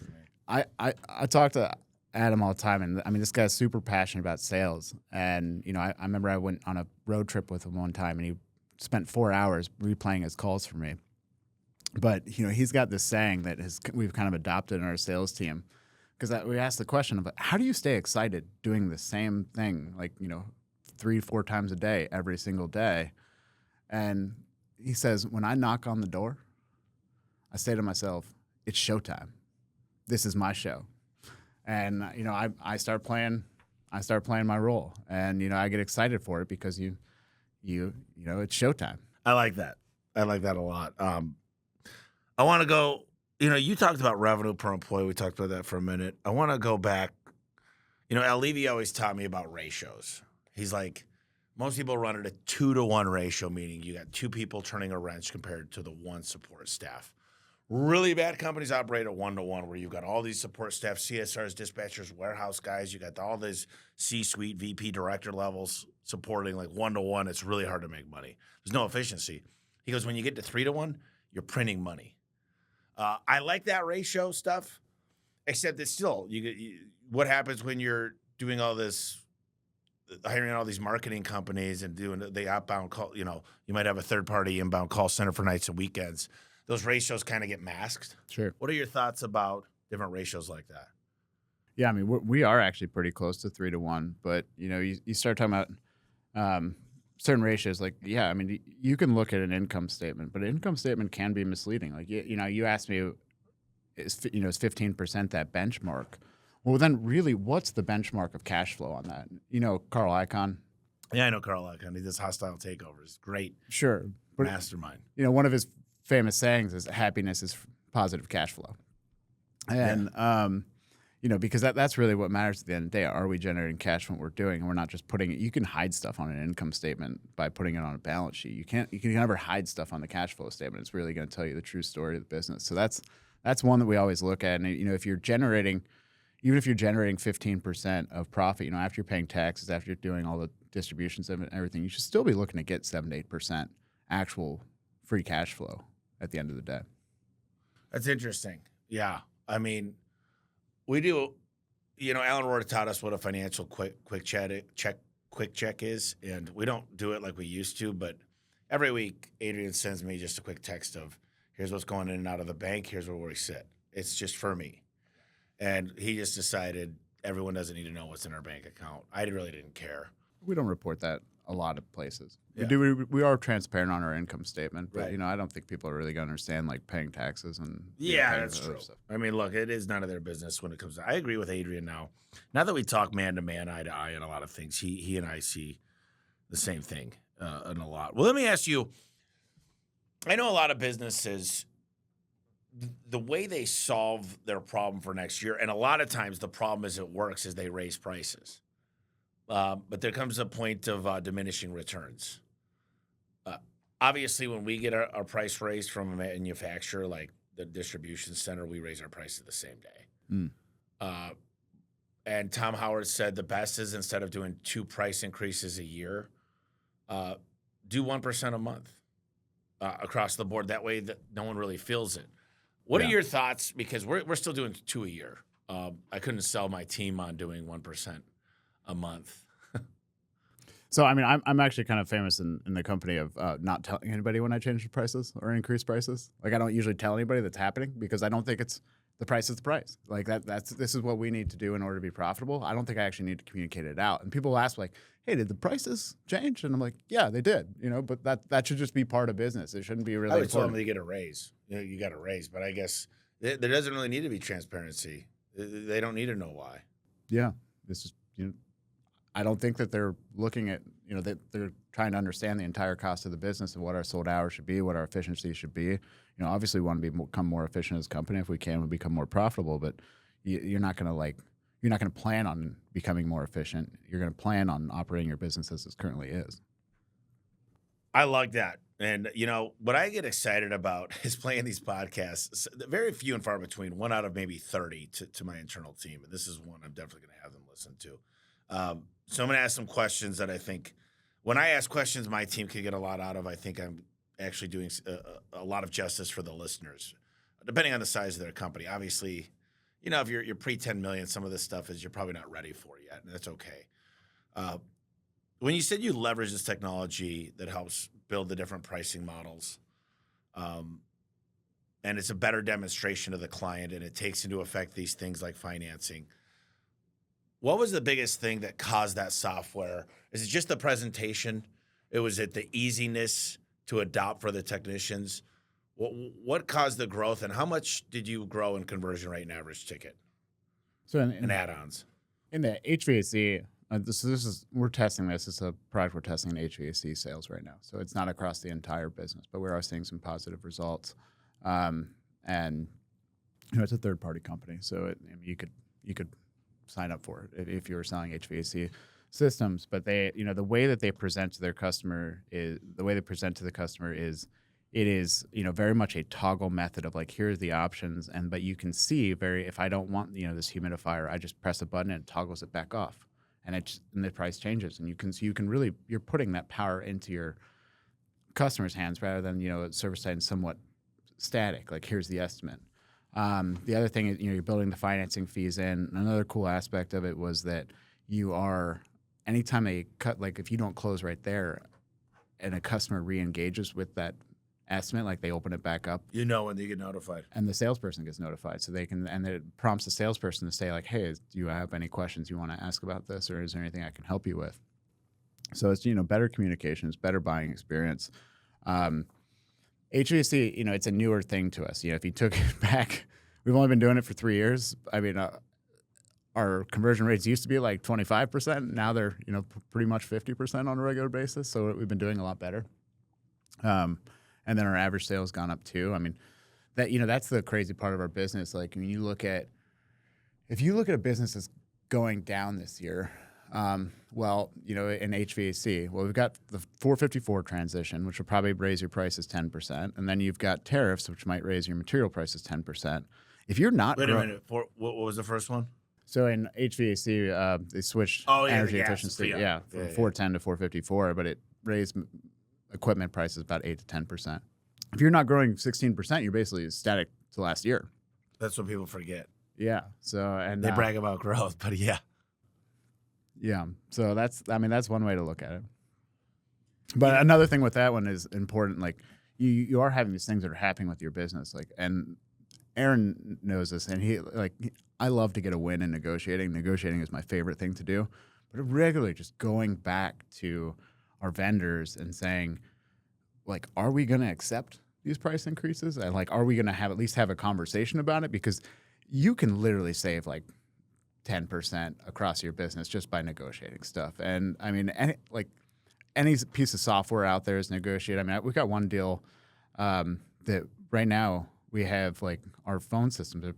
I talk to Adam all the time, and I mean, this guy's super passionate about sales. And, I remember I went on a road trip with him one time, and he spent 4 hours replaying his calls for me. But, he's got this saying that we've kind of adopted in our sales team. Because we asked the question of how do you stay excited doing the same thing, 3-4 times a day, every single day? And he says, when I knock on the door, I say to myself, it's showtime. This is my show. And, I start playing my role. And, I get excited for it because it's showtime. I like that. I like that a lot. I want to go, you talked about revenue per employee. We talked about that for a minute. I want to go back. Al Levy always taught me about ratios. He's like, most people run at a 2-to-1 ratio, meaning you got 2 people turning a wrench compared to the 1 support staff. Really bad companies operate at 1-to-1, where you've got all these support staff, CSRs, dispatchers, warehouse guys. You got all these C-suite, VP, director levels supporting like 1-to-1. It's really hard to make money. There's no efficiency. He goes, when you get to 3-to-1, you're printing money. I like that ratio stuff, except it's still what happens when you're doing all this, hiring all these marketing companies and doing the outbound call. You might have a third-party inbound call center for nights and weekends. Those ratios kind of get masked. Sure. What are your thoughts about different ratios like that? Yeah, I mean, we are actually pretty close to 3-to-1, but you start talking about certain ratios. Like, yeah, I mean, you can look at an income statement, but an income statement can be misleading. Like, you asked me, is 15% that benchmark? Well, then really, what's the benchmark of cash flow on that? Carl Icahn. Yeah, I know Carl Icahn. He does hostile takeovers. Great. Sure. But, mastermind. One of his famous sayings is happiness is positive cash flow. And, because that's really what matters at the end of the day. Are we generating cash from what we're doing? And we're not just putting it. You can hide stuff on an income statement by putting it on a balance sheet. You can never hide stuff on the cash flow statement. It's really going to tell you the true story of the business. So that's one that we always look at. And, if you're generating, even if you're generating 15% of profit, after you're paying taxes, after you're doing all the distributions and everything, you should still be looking to get 7 to 8% actual free cash flow at the end of the day. That's interesting. Yeah. I mean, we do, Alan Rohr taught us what a financial quick check is, and we don't do it like we used to, but every week Adrian sends me just a quick text of, here's what's going in and out of the bank, here's where we sit. It's just for me. And he just decided everyone doesn't need to know what's in our bank account. I really didn't care. We don't report that a lot of places. Yeah. We are transparent on our income statement, but Right. I don't think people are really going to understand like paying taxes and Yeah, paying that's other true. stuff. I mean, look, it is none of their business when it comes to. I agree with Adrian now. Now that we talk man to man, eye to eye on a lot of things, he and I see the same thing in a lot. Well, let me ask you. I know a lot of businesses, the way they solve their problem for next year, and a lot of times the problem as it works is they raise prices. But there comes a point of diminishing returns. Obviously, when we get our price raised from a manufacturer like the distribution center, we raise our prices the same day. And Tom Howard said the best is, instead of doing 2 price increases a year, do 1% a month across the board. That way that no one really feels it. What are your thoughts? Because we're still doing 2 a year. I couldn't sell my team on doing 1% a month. So, I mean, I'm actually kind of famous in the company of not telling anybody when I change the prices or increase prices. Like, I don't usually tell anybody that's happening because I don't think it's the price is the price. Like, this is what we need to do in order to be profitable. I don't think I actually need to communicate it out. And people ask, like, hey, did the prices change? And I'm like, yeah, they did, but that should just be part of business. It shouldn't be really I would tell important. them they get a raise. You got a raise, but I guess there doesn't really need to be transparency. They don't need to know why. Yeah, this is I don't think that they're looking at that they're trying to understand the entire cost of the business and what our sold hours should be, what our efficiency should be. Obviously we want to become more efficient as a company. If we can, we'll become more profitable. But you're not going to plan on becoming more efficient. You're going to plan on operating your business as it currently is. I like that. And, what I get excited about is playing these podcasts. Very few and far between, 1 out of maybe 30 to my internal team. And this is one I'm definitely going to have them listen to. So I'm going to ask some questions that I think, when I ask questions my team can get a lot out of, I think I'm actually doing a lot of justice for the listeners, depending on the size of their company. Obviously, if you're pre-10 million, some of this stuff is you're probably not ready for yet, and that's okay. When you said you leverage this technology that helps build the different pricing models, and it's a better demonstration of the client, and it takes into effect these things like financing, what was the biggest thing that caused that software? Is it just the presentation? Was it the easiness to adopt for the technicians? What caused the growth, and how much did you grow in conversion rate and average ticket? So and add-ons in the HVAC, we're testing this. It's a product we're testing in HVAC sales right now. So it's not across the entire business, but we are seeing some positive results. And it's a third-party company, so you could sign up for it if you were selling HVAC systems. But they, the way that they present to their customer is it is, very much a toggle method of like, here's the options. But you can see if I don't want, this humidifier, I just press a button and it toggles it back off, and the price changes. And you're putting that power into your customer's hands rather than, service side somewhat static. Like, here's the estimate. The other thing is, you're building the financing fees in. Another cool aspect of it was that anytime if you don't close right there and a customer re-engages with that estimate, like they open it back up, when they get notified, and the salesperson gets notified, so they can, and it prompts the salesperson to say like, hey, do you have any questions you want to ask about this, or is there anything I can help you with? So it's, better communications, better buying experience. HVAC, it's a newer thing to us. If you took it back, we've only been doing it for 3 years. I mean, our conversion rates used to be like 25%. Now they're, pretty much 50% on a regular basis. So we've been doing a lot better. And then our average sales gone up too. I mean, that's the crazy part of our business. Like, when if you look at a business that's going down this year, in HVAC, we've got the 454 transition, which will probably raise your prices 10%. And then you've got tariffs, which might raise your material prices 10%. If you're not... Wait a minute. What was the first one? So in HVAC, they switched energy efficiency, from 410 to 454, but it raised equipment prices about 8 to 10%. If you're not growing 16%, you're basically static to last year. That's what people forget. Yeah. So they brag about growth, but yeah. Yeah. So that's one way to look at it. But another thing with that one is important. Like, you are having these things that are happening with your business. Like, and Aaron knows this, and I love to get a win in negotiating. Negotiating is my favorite thing to do. But regularly just going back to our vendors and saying, like, are we going to accept these price increases? And like, are we going to at least have a conversation about it? Because you can literally save like 10% across your business just by negotiating stuff. And I mean, any piece of software out there is negotiated. I mean, we've got one deal that right now we have, like, our phone systems our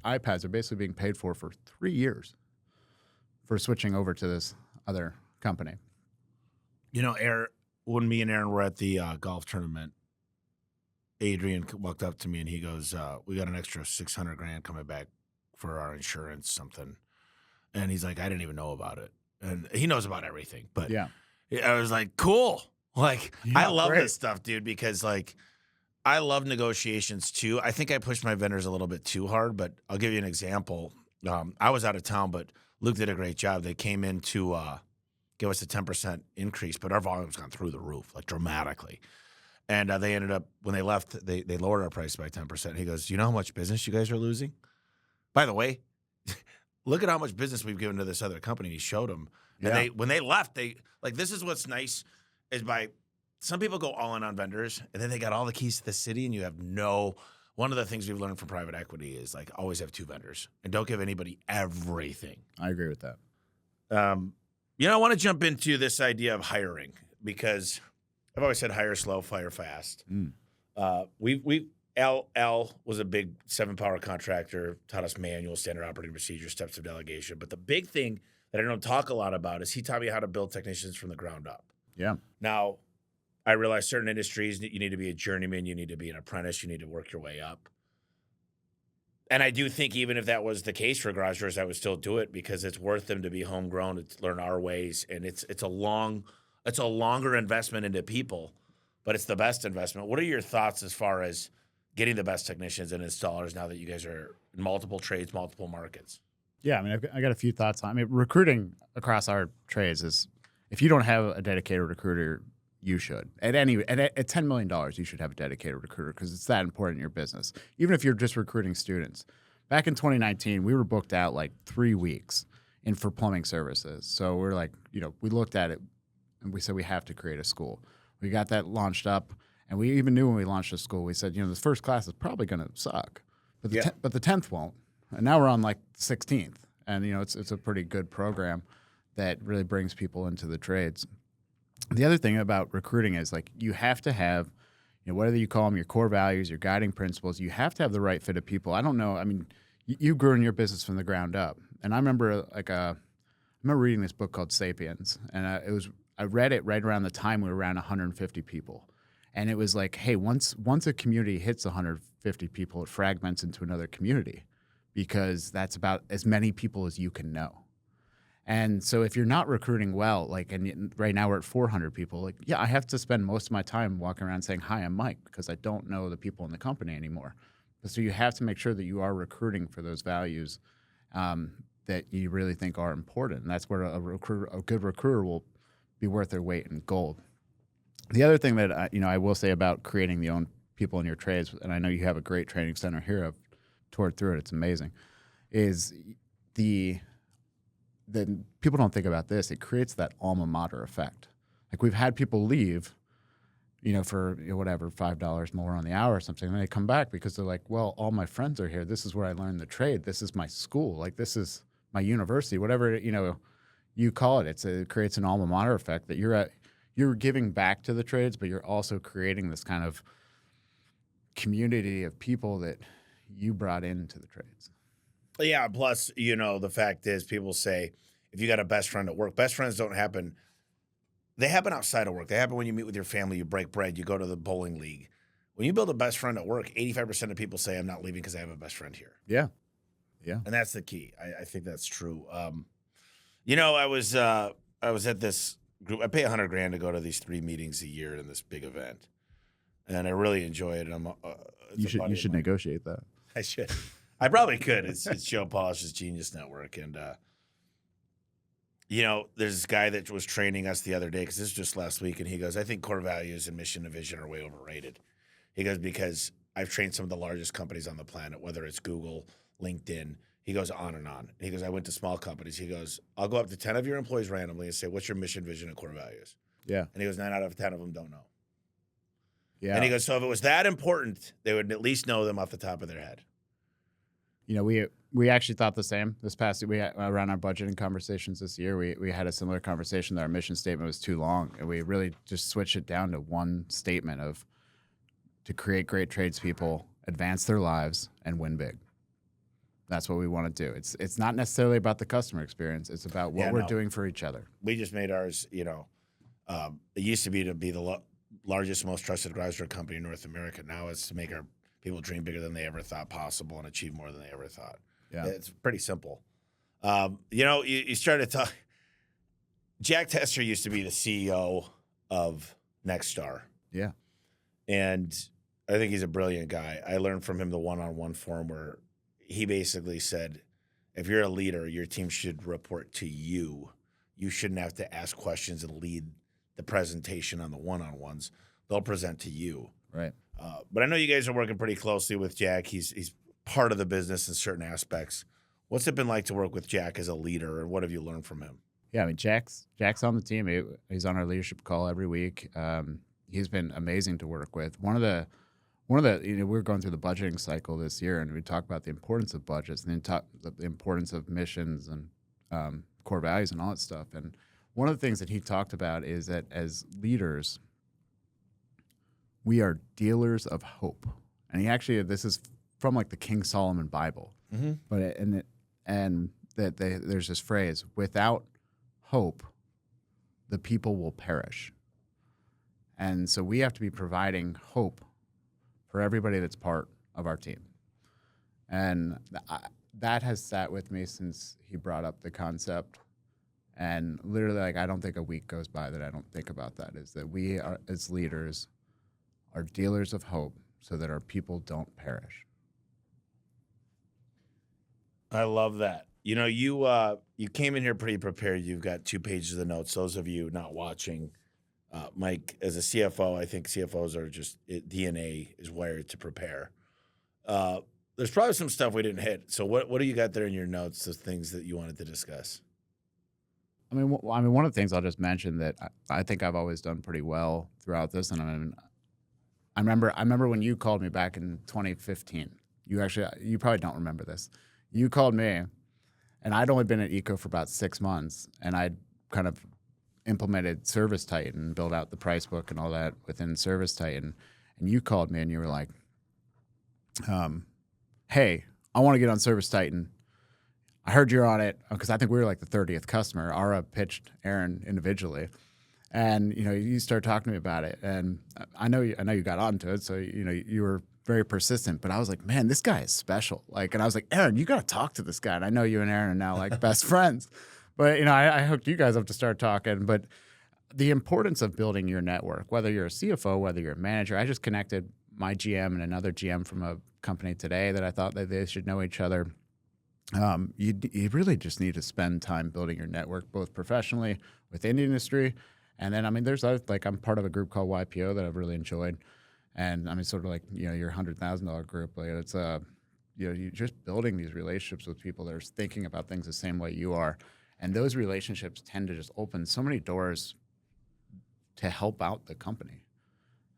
iPads are basically being paid for 3 years for switching over to this other company. Aaron, when me and Aaron were at the golf tournament, Adrian walked up to me and he goes, we got an extra $600,000 coming back for our insurance, something. And he's like, I didn't even know about it. And he knows about everything. But yeah, I was like, cool. Like, yeah, I love great. this stuff, dude, because like, I love negotiations too. I think I pushed my vendors a little bit too hard, but I'll give you an example. I was out of town, but Luke did a great job. They came in to give us a 10% increase, but our volume's gone through the roof, like dramatically. And they ended up, when they left, they lowered our price by 10%. He goes, you know how much business you guys are losing? By the way, look at how much business we've given to this other company. He showed them. And when they left, this is what's nice is some people go all in on vendors, and then they got all the keys to the city, and you have one of the things we've learned from private equity is, like, always have 2 vendors and don't give anybody everything. I agree with that. I want to jump into this idea of hiring because I've always said hire slow, fire fast. L was a big 7-power contractor, taught us manual, standard operating procedures, steps of delegation. But the big thing that I don't talk a lot about is he taught me how to build technicians from the ground up. Yeah. Now, I realize certain industries, you need to be a journeyman, you need to be an apprentice, you need to work your way up. And I do think even if that was the case for garage doors, I would still do it because it's worth them to be homegrown, to learn our ways, and it's a longer investment into people, but it's the best investment. What are your thoughts as far as getting the best technicians and installers now that you guys are in multiple trades, multiple markets? Yeah, I mean, I got a few thoughts on. I mean, recruiting across our trades is, if you don't have a dedicated recruiter, you should. At $10 million, you should have a dedicated recruiter because it's that important in your business. Even if you're just recruiting students. Back in 2019, we were booked out like 3 weeks for plumbing services. So we're like, we looked at it and we said we have to create a school. We got that launched up, and we even knew when we launched the school, we said, the first class is probably going to suck, but the 10th won't. And now we're on like 16th, and it's a pretty good program that really brings people into the trades. The other thing about recruiting is, like, you have to have, whether you call them your core values, your guiding principles, you have to have the right fit of people. I don't know. I mean, you grew in your business from the ground up, and I remember reading this book called Sapiens, and I read it right around the time we were around 150 people, And it was like, hey, once a community hits 150 people, it fragments into another community because that's about as many people as you can know. And so if you're not recruiting well, like, and right now we're at 400 people, like, yeah, I have to spend most of my time walking around saying, hi, I'm Mike, because I don't know the people in the company anymore. So you have to make sure that you are recruiting for those values that you really think are important. And that's where a good recruiter will be worth their weight in gold. The other thing that I will say about creating the own people in your trades, and I know you have a great training center here. I've toured through it; it's amazing. Is the people don't think about this. It creates that alma mater effect. Like we've had people leave, for whatever $5 more on the hour or something, and they come back because they're like, well, all my friends are here. This is where I learned the trade. This is my school. Like this is my university. Whatever you call it. It creates an alma mater effect that you're giving back to the trades, but you're also creating this kind of community of people that you brought into the trades. Yeah. Plus, the fact is people say if you got a best friend at work, best friends don't happen. They happen outside of work. They happen when you meet with your family, you break bread, you go to the bowling league. When you build a best friend at work, 85% of people say I'm not leaving because I have a best friend here. Yeah. Yeah. And that's the key. I think that's true. I was at this group. I pay $100,000 to go to these 3 meetings a year in this big event, and I really enjoy it. And you should negotiate that. I should. I probably could. It's Joe Polish's Genius Network, and there's this guy that was training us the other day because this was just last week, and he goes, "I think core values and mission and vision are way overrated." He goes, "Because I've trained some of the largest companies on the planet, whether it's Google, LinkedIn." He goes on and on. He goes, I went to small companies. He goes, I'll go up to 10 of your employees randomly and say, what's your mission, vision, and core values? Yeah. And he goes, 9 out of 10 of them don't know. Yeah. And he goes, so if it was that important, they would at least know them off the top of their head. We actually thought the same this past year. Around our budgeting conversations this year, we had a similar conversation that our mission statement was too long. And we really just switched it down to one statement of to create great tradespeople, advance their lives, and win big. That's what we want to do. It's not necessarily about the customer experience. It's about what we're doing for each other. We just made ours, it used to be the largest, most trusted advisor company in North America. Now it's to make our people dream bigger than they ever thought possible and achieve more than they ever thought. Yeah. It's pretty simple. You started to talk. Jack Tester used to be the CEO of Nextstar. Yeah. And I think he's a brilliant guy. I learned from him the one-on-one forum where he basically said, if you're a leader, your team should report to you. You shouldn't have to ask questions and lead the presentation on the one-on-ones. They'll present to you. Right. But I know you guys are working pretty closely with Jack. He's part of the business in certain aspects. What's it been like to work with Jack as a leader, and what have you learned from him? Yeah, I mean, Jack's on the team. He's on our leadership call every week. He's been amazing to work with. One of the we're going through the budgeting cycle this year, and we talk about the importance of budgets and the importance of missions and core values and all that stuff. And one of the things that he talked about is that as leaders, we are dealers of hope. And this is from like the King Solomon Bible. Mm-hmm. But there's this phrase: without hope, the people will perish. And so we have to be providing hope for everybody that's part of our team. And that has sat with me since he brought up the concept. And literally, I don't think a week goes by that I don't think about that, is that we are, as leaders, are dealers of hope so that our people don't perish. I love that. You came in here pretty prepared. You've got 2 pages of notes. Those of you not watching, Mike, as a CFO, I think CFOs are DNA is wired to prepare. There's probably some stuff we didn't hit. So what do you got there in your notes, the things that you wanted to discuss? I mean, one of the things I'll just mention that I think I've always done pretty well throughout this, and I remember when you called me back in 2015. You probably don't remember this. You called me, and I'd only been at Eco for about 6 months, and I'd kind of implemented Service Titan, built out the price book and all that within Service Titan. And you called me and you were like, hey, I want to get on Service Titan. I heard you're on it, because I think we were like the 30th customer. Ara pitched Aaron individually. And you start talking to me about it, and I know you got onto it, so you were very persistent. But I was like, man, this guy is special. Like, and I was like, Aaron, you got to talk to this guy. And I know you and Aaron are now like best friends. But I hooked you guys up to start talking. But the importance of building your network, whether you're a CFO, whether you're a manager, I just connected my GM and another GM from a company today that I thought that they should know each other. You really just need to spend time building your network, both professionally within the industry. And then, there's like I'm part of a group called YPO that I've really enjoyed. And sort of like, your $100,000 group, like it's you're just building these relationships with people that are thinking about things the same way you are. And those relationships tend to just open so many doors to help out the company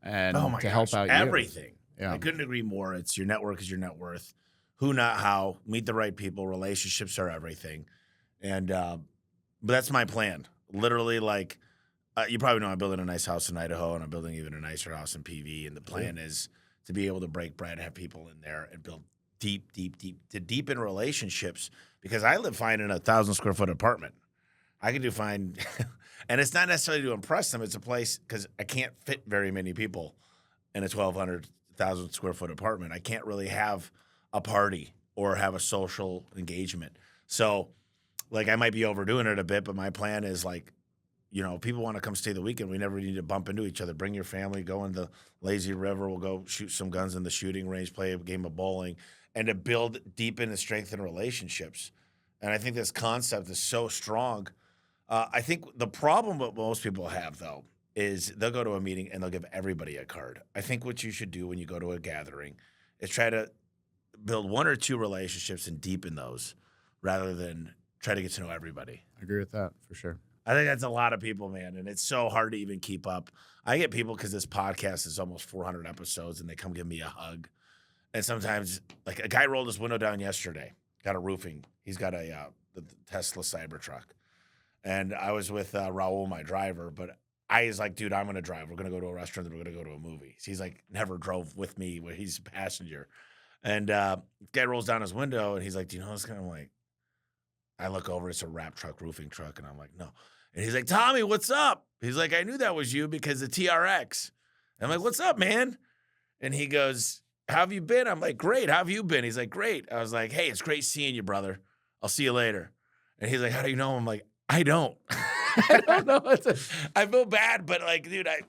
and help out everything. You. Yeah. I couldn't agree more. It's your network is your net worth. Who, not how. Meet the right people. Relationships are everything. And but that's my plan. Literally, like, you probably know I'm building a nice house in Idaho, and I'm building even a nicer house in PV. And the plan is to be able to break bread, have people in there, and build deepen relationships. Because I live fine in a 1,000 square foot apartment. I can do fine, and it's not necessarily to impress them. It's a place because I can't fit very many people in a 1,000 square foot apartment. I can't really have a party or have a social engagement. So, like, I might be overdoing it a bit, but my plan is like, people want to come stay the weekend. We never need to bump into each other. Bring your family, go in the lazy river. We'll go shoot some guns in the shooting range, play a game of bowling, and to build, deepen, and strengthen relationships. And I think this concept is so strong. I think the problem what most people have, though, is they'll go to a meeting and they'll give everybody a card. I think what you should do when you go to a gathering is try to build one or two relationships and deepen those rather than try to get to know everybody. I agree with that for sure. I think that's a lot of people, man, and it's so hard to even keep up. I get people because this podcast is almost 400 episodes, and they come give me a hug. And sometimes, like, a guy rolled his window down yesterday, got a roofing. He's got the Tesla Cybertruck. And I was with Raul, my driver, but I was like, dude, I'm going to drive. We're going to go to a restaurant, then we're going to go to a movie. So he's like, never drove with me where he's a passenger. And guy rolls down his window, and he's like, do you know this guy? I'm like, I look over, it's a wrap truck, roofing truck, and I'm like, no. And he's like, Tommy, what's up? He's like, I knew that was you because of TRX. And I'm like, what's up, man? And he goes, how have you been? I'm like, great. How have you been? He's like, great. I was like, hey, it's great seeing you, brother. I'll see you later. And he's like, how do you know? I'm like, I don't. I don't know. I feel bad, but like, dude, I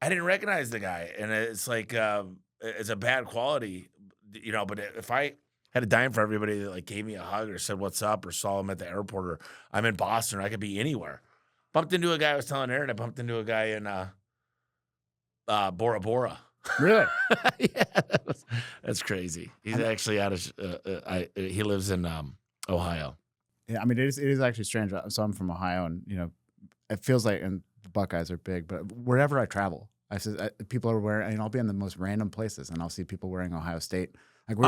didn't recognize the guy. And it's like, it's a bad quality, but if I had a dime for everybody that like gave me a hug or said what's up or saw him at the airport or I'm in Boston or I could be anywhere. Bumped into a guy, I was telling Aaron, I bumped into a guy in Bora Bora. Really? Yeah, that's crazy. He's actually out of he lives in Ohio. Yeah, it is actually strange. So I'm from Ohio, and it feels like, and the Buckeyes are big, but wherever I travel, people are wearing, and I'll be in the most random places, and I'll see people wearing Ohio State. Like,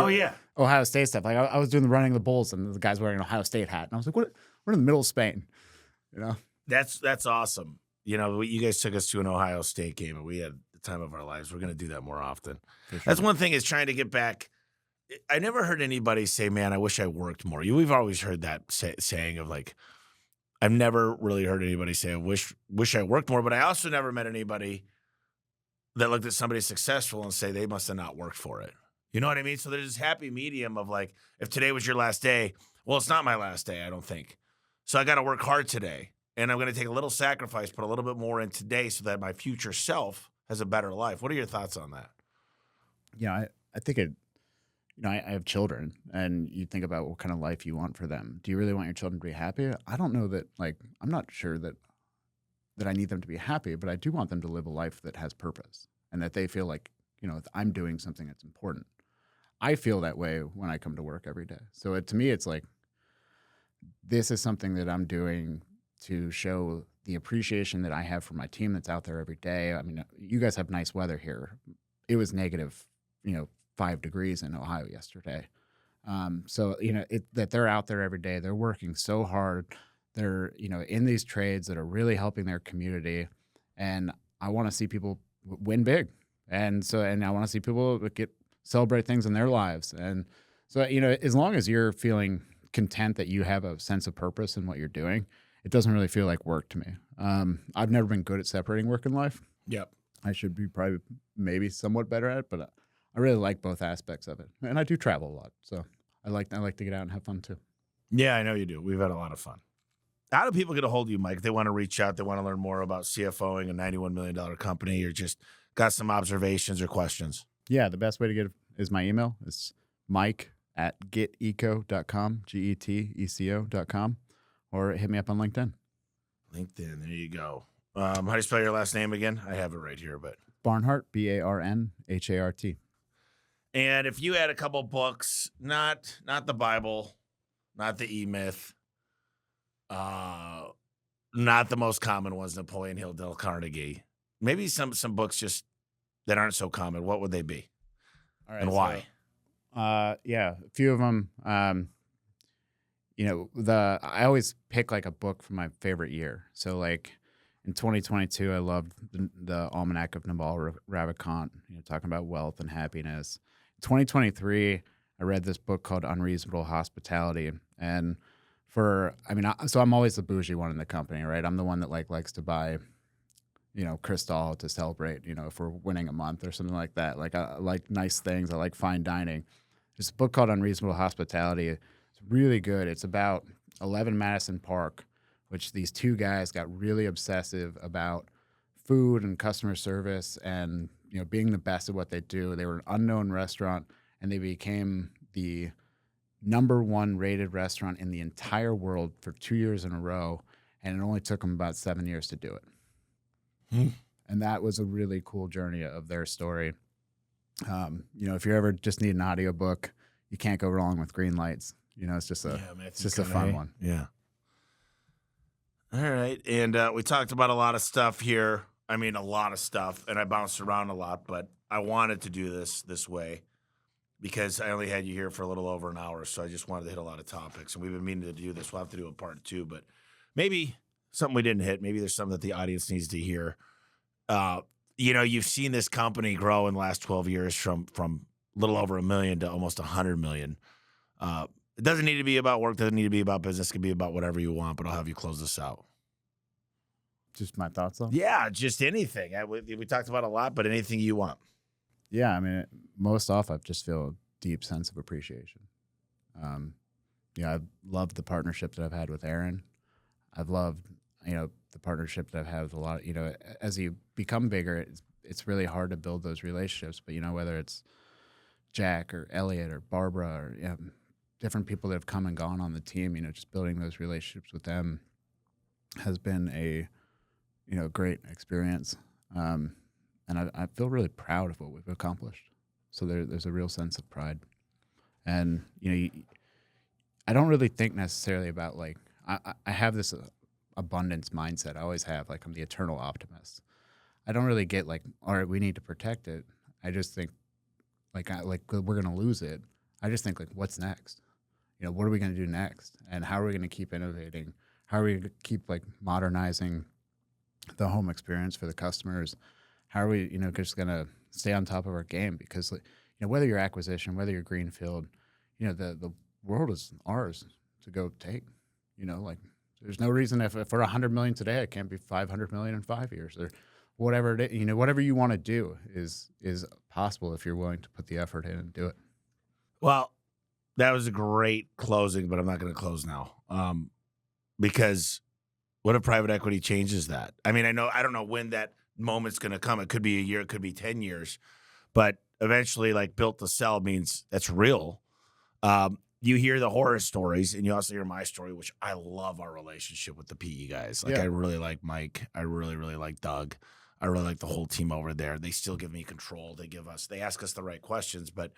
Ohio State stuff. Like, I was doing the running of the bulls, and the guy's wearing an Ohio State hat, and I was like, "What? We're in the middle of Spain." That's awesome. You guys took us to an Ohio State game, and we had the time of our lives. We're going to do that more often. Sure. That's one thing is trying to get back. I never heard anybody say, "Man, I wish I worked more." We've always heard that saying of like, I've never really heard anybody say, "I wish I worked more," but I also never met anybody that looked at somebody successful and say they must have not worked for it. You know what I mean? So there's this happy medium of like, if today was your last day, well, it's not my last day, I don't think. So I got to work hard today, and I'm going to take a little sacrifice, put a little bit more in today so that my future self has a better life. What are your thoughts on that? I think it. I have children, and you think about what kind of life you want for them. Do you really want your children to be happy? I don't know that. Like, I'm not sure that I need them to be happy, but I do want them to live a life that has purpose and that they feel like I'm doing something that's important. I feel that way when I come to work every day. So to me, it's like, this is something that I'm doing to show the appreciation that I have for my team that's out there every day. I mean, you guys have nice weather here. It was negative, 5 degrees in Ohio yesterday. So, that they're out there every day, they're working so hard. They're, in these trades that are really helping their community. And I want to see people win big. And I want to see people celebrate things in their lives. And so, as long as you're feeling content that you have a sense of purpose in what you're doing, it doesn't really feel like work to me. I've never been good at separating work and life. Yep. I should be probably maybe somewhat better at it, but I really like both aspects of it, and I do travel a lot, so I like to get out and have fun too. Yeah, I know you do. We've had a lot of fun. How do people get a hold of you, Mike? If they want to reach out, they want to learn more about CFOing a $91 million company, or just got some observations or questions. Yeah, the best way to get is my email. It's mike@geteco.com, GETECO.com, or hit me up on LinkedIn. LinkedIn, there you go. How do you spell your last name again? I have it right here, but Barnhart, Barnhart. And if you had a couple books, not the Bible, not the E-Myth, not the most common ones, Napoleon Hill, Dale Carnegie, maybe some books just that aren't so common, what would they be? All right, and why? Yeah, a few of them. I always pick like a book from my favorite year. So like in 2022, I loved the Almanac of Naval Ravikant, talking about wealth and happiness. 2023, I read this book called Unreasonable Hospitality, and so I'm always the bougie one in the company, right? I'm the one that likes to buy, Cristal to celebrate, if we're winning a month or something like that. Like I like nice things. I like fine dining. There's a book called Unreasonable Hospitality. It's really good. It's about 11 Madison Park, which these two guys got really obsessive about food and customer service and being the best at what they do. They were an unknown restaurant, and they became the #1 rated restaurant in the entire world for 2 years in a row, and it only took them about 7 years to do it. And that was a really cool journey of their story. If you ever just need an audiobook, you can't go wrong with Green Lights. It's just a fun one. Yeah. All right. And we talked about a lot of stuff here. I mean, a lot of stuff, and I bounced around a lot, but I wanted to do this way because I only had you here for a little over an hour, so I just wanted to hit a lot of topics, and we've been meaning to do this. We'll have to do a part 2, but maybe something we didn't hit. Maybe there's something that the audience needs to hear. You've seen this company grow in the last 12 years from a little over $1 million to almost $100 million. It doesn't need to be about work. Doesn't need to be about business. It can be about whatever you want, but I'll have you close this out. Just my thoughts on it? Yeah, just anything. We talked about a lot, but anything you want. Yeah, I mean, most off, I just feel a deep sense of appreciation. I've loved the partnership that I've had with Aaron. I've loved, the partnership that I've had with a lot of, as you become bigger, it's really hard to build those relationships. But, whether it's Jack or Elliot or Barbara or different people that have come and gone on the team, just building those relationships with them has been a, great experience. And I feel really proud of what we've accomplished. So there's a real sense of pride. And, I don't really think necessarily about I have this abundance mindset. I always have, I'm the eternal optimist. I don't really get all right, we need to protect it. I just think we're going to lose it. I just think what's next? What are we going to do next? And how are we going to keep innovating? How are we going to keep modernizing the home experience for the customers? How are we, just going to stay on top of our game? Because, whether you're acquisition, whether you're Greenfield, the world is ours to go take. There's no reason if we're $100 million today, it can't be $500 million in 5 years or whatever it is. Whatever you want to do is possible if you're willing to put the effort in and do it. Well, that was a great closing, but I'm not going to close now because what if private equity changes that? I mean, I don't know when that moment's going to come. It could be a year, it could be 10 years, but eventually, built to sell means that's real. You hear the horror stories, and you also hear my story, which I love our relationship with the PE guys. I really like Mike. I really, really like Doug. I really like the whole team over there. They still give me control. They ask us the right questions, but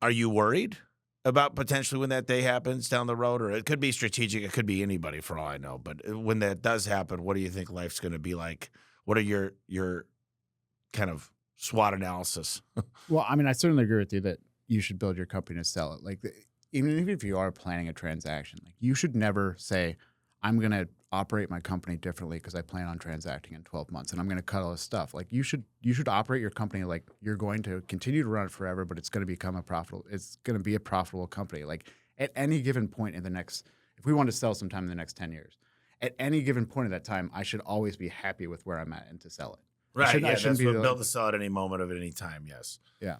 are you worried about potentially when that day happens down the road? Or it could be strategic. It could be anybody for all I know. But when that does happen, what do you think life's going to be like? What are your kind of SWOT analysis? Well, I mean, I certainly agree with you that you should build your company to sell it. Even if you are planning a transaction, you should never say, I'm going to operate my company differently because I plan on transacting in 12 months and I'm going to cut all this stuff. You should operate your company like you're going to continue to run it forever, but it's going to be a profitable company. At any given point in the next, if we want to sell sometime in the next 10 years, at any given point at that time, I should always be happy with where I'm at and to sell it. Right. I shouldn't be built to sell at any moment of any time. Yes. Yeah.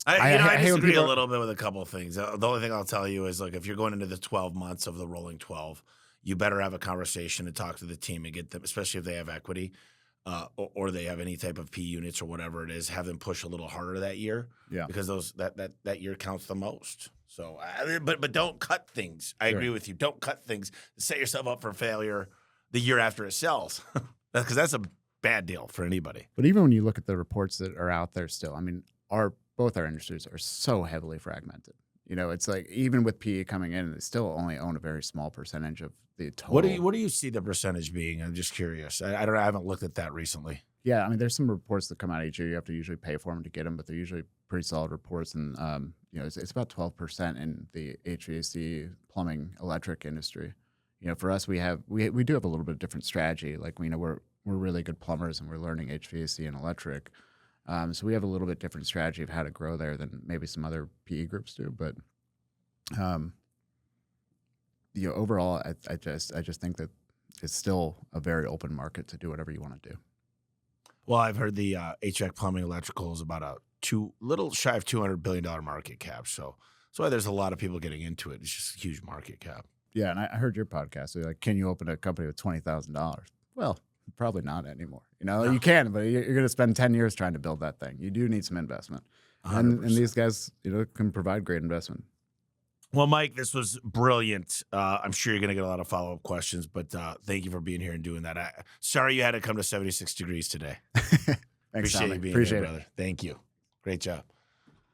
I hate when disagree people a little bit with a couple of things. The only thing I'll tell you is, like, if you're going into the 12 months of the rolling 12, you better have a conversation and talk to the team and get them, especially if they have equity or they have any type of P units or whatever it is, have them push a little harder that year. Yeah. Because that year counts the most. So, but don't cut things. I Sure. agree with you. Don't cut things. Set yourself up for failure the year after it sells, because that's a bad deal for anybody. But even when you look at the reports that are out there still, I mean, both our industries are so heavily fragmented. You know, it's like even with PE coming in, they still only own a very small percentage of the total. What do you see the percentage being? I'm just curious. I haven't looked at that recently. Yeah, I mean, there's some reports that come out each year. You have to usually pay for them to get them, but they're usually pretty solid reports. And you know, it's about 12% in the HVAC, plumbing, electric industry. You know, for us, we do have a little bit of different strategy. Like, you know, we're really good plumbers and we're learning HVAC and electric. So we have a little bit different strategy of how to grow there than maybe some other PE groups do. But you know, overall, I just think that it's still a very open market to do whatever you want to do. Well, I've heard the HVAC plumbing electrical is about a little shy of $200 billion market cap. So that's why there's a lot of people getting into it. It's just a huge market cap. Yeah, and I heard your podcast. So like, can you open a company with $20,000? Well, probably not anymore. You know, you can, but you're going to spend 10 years trying to build that thing. You do need some investment, and these guys, you know, can provide great investment. Well, Mike, this was brilliant. I'm sure you're going to get a lot of follow-up questions, but thank you for being here and doing that. Sorry you had to come to 76 degrees today. Thanks, Appreciate Tommy. you being Appreciate here, it. brother. Thank you. Great job.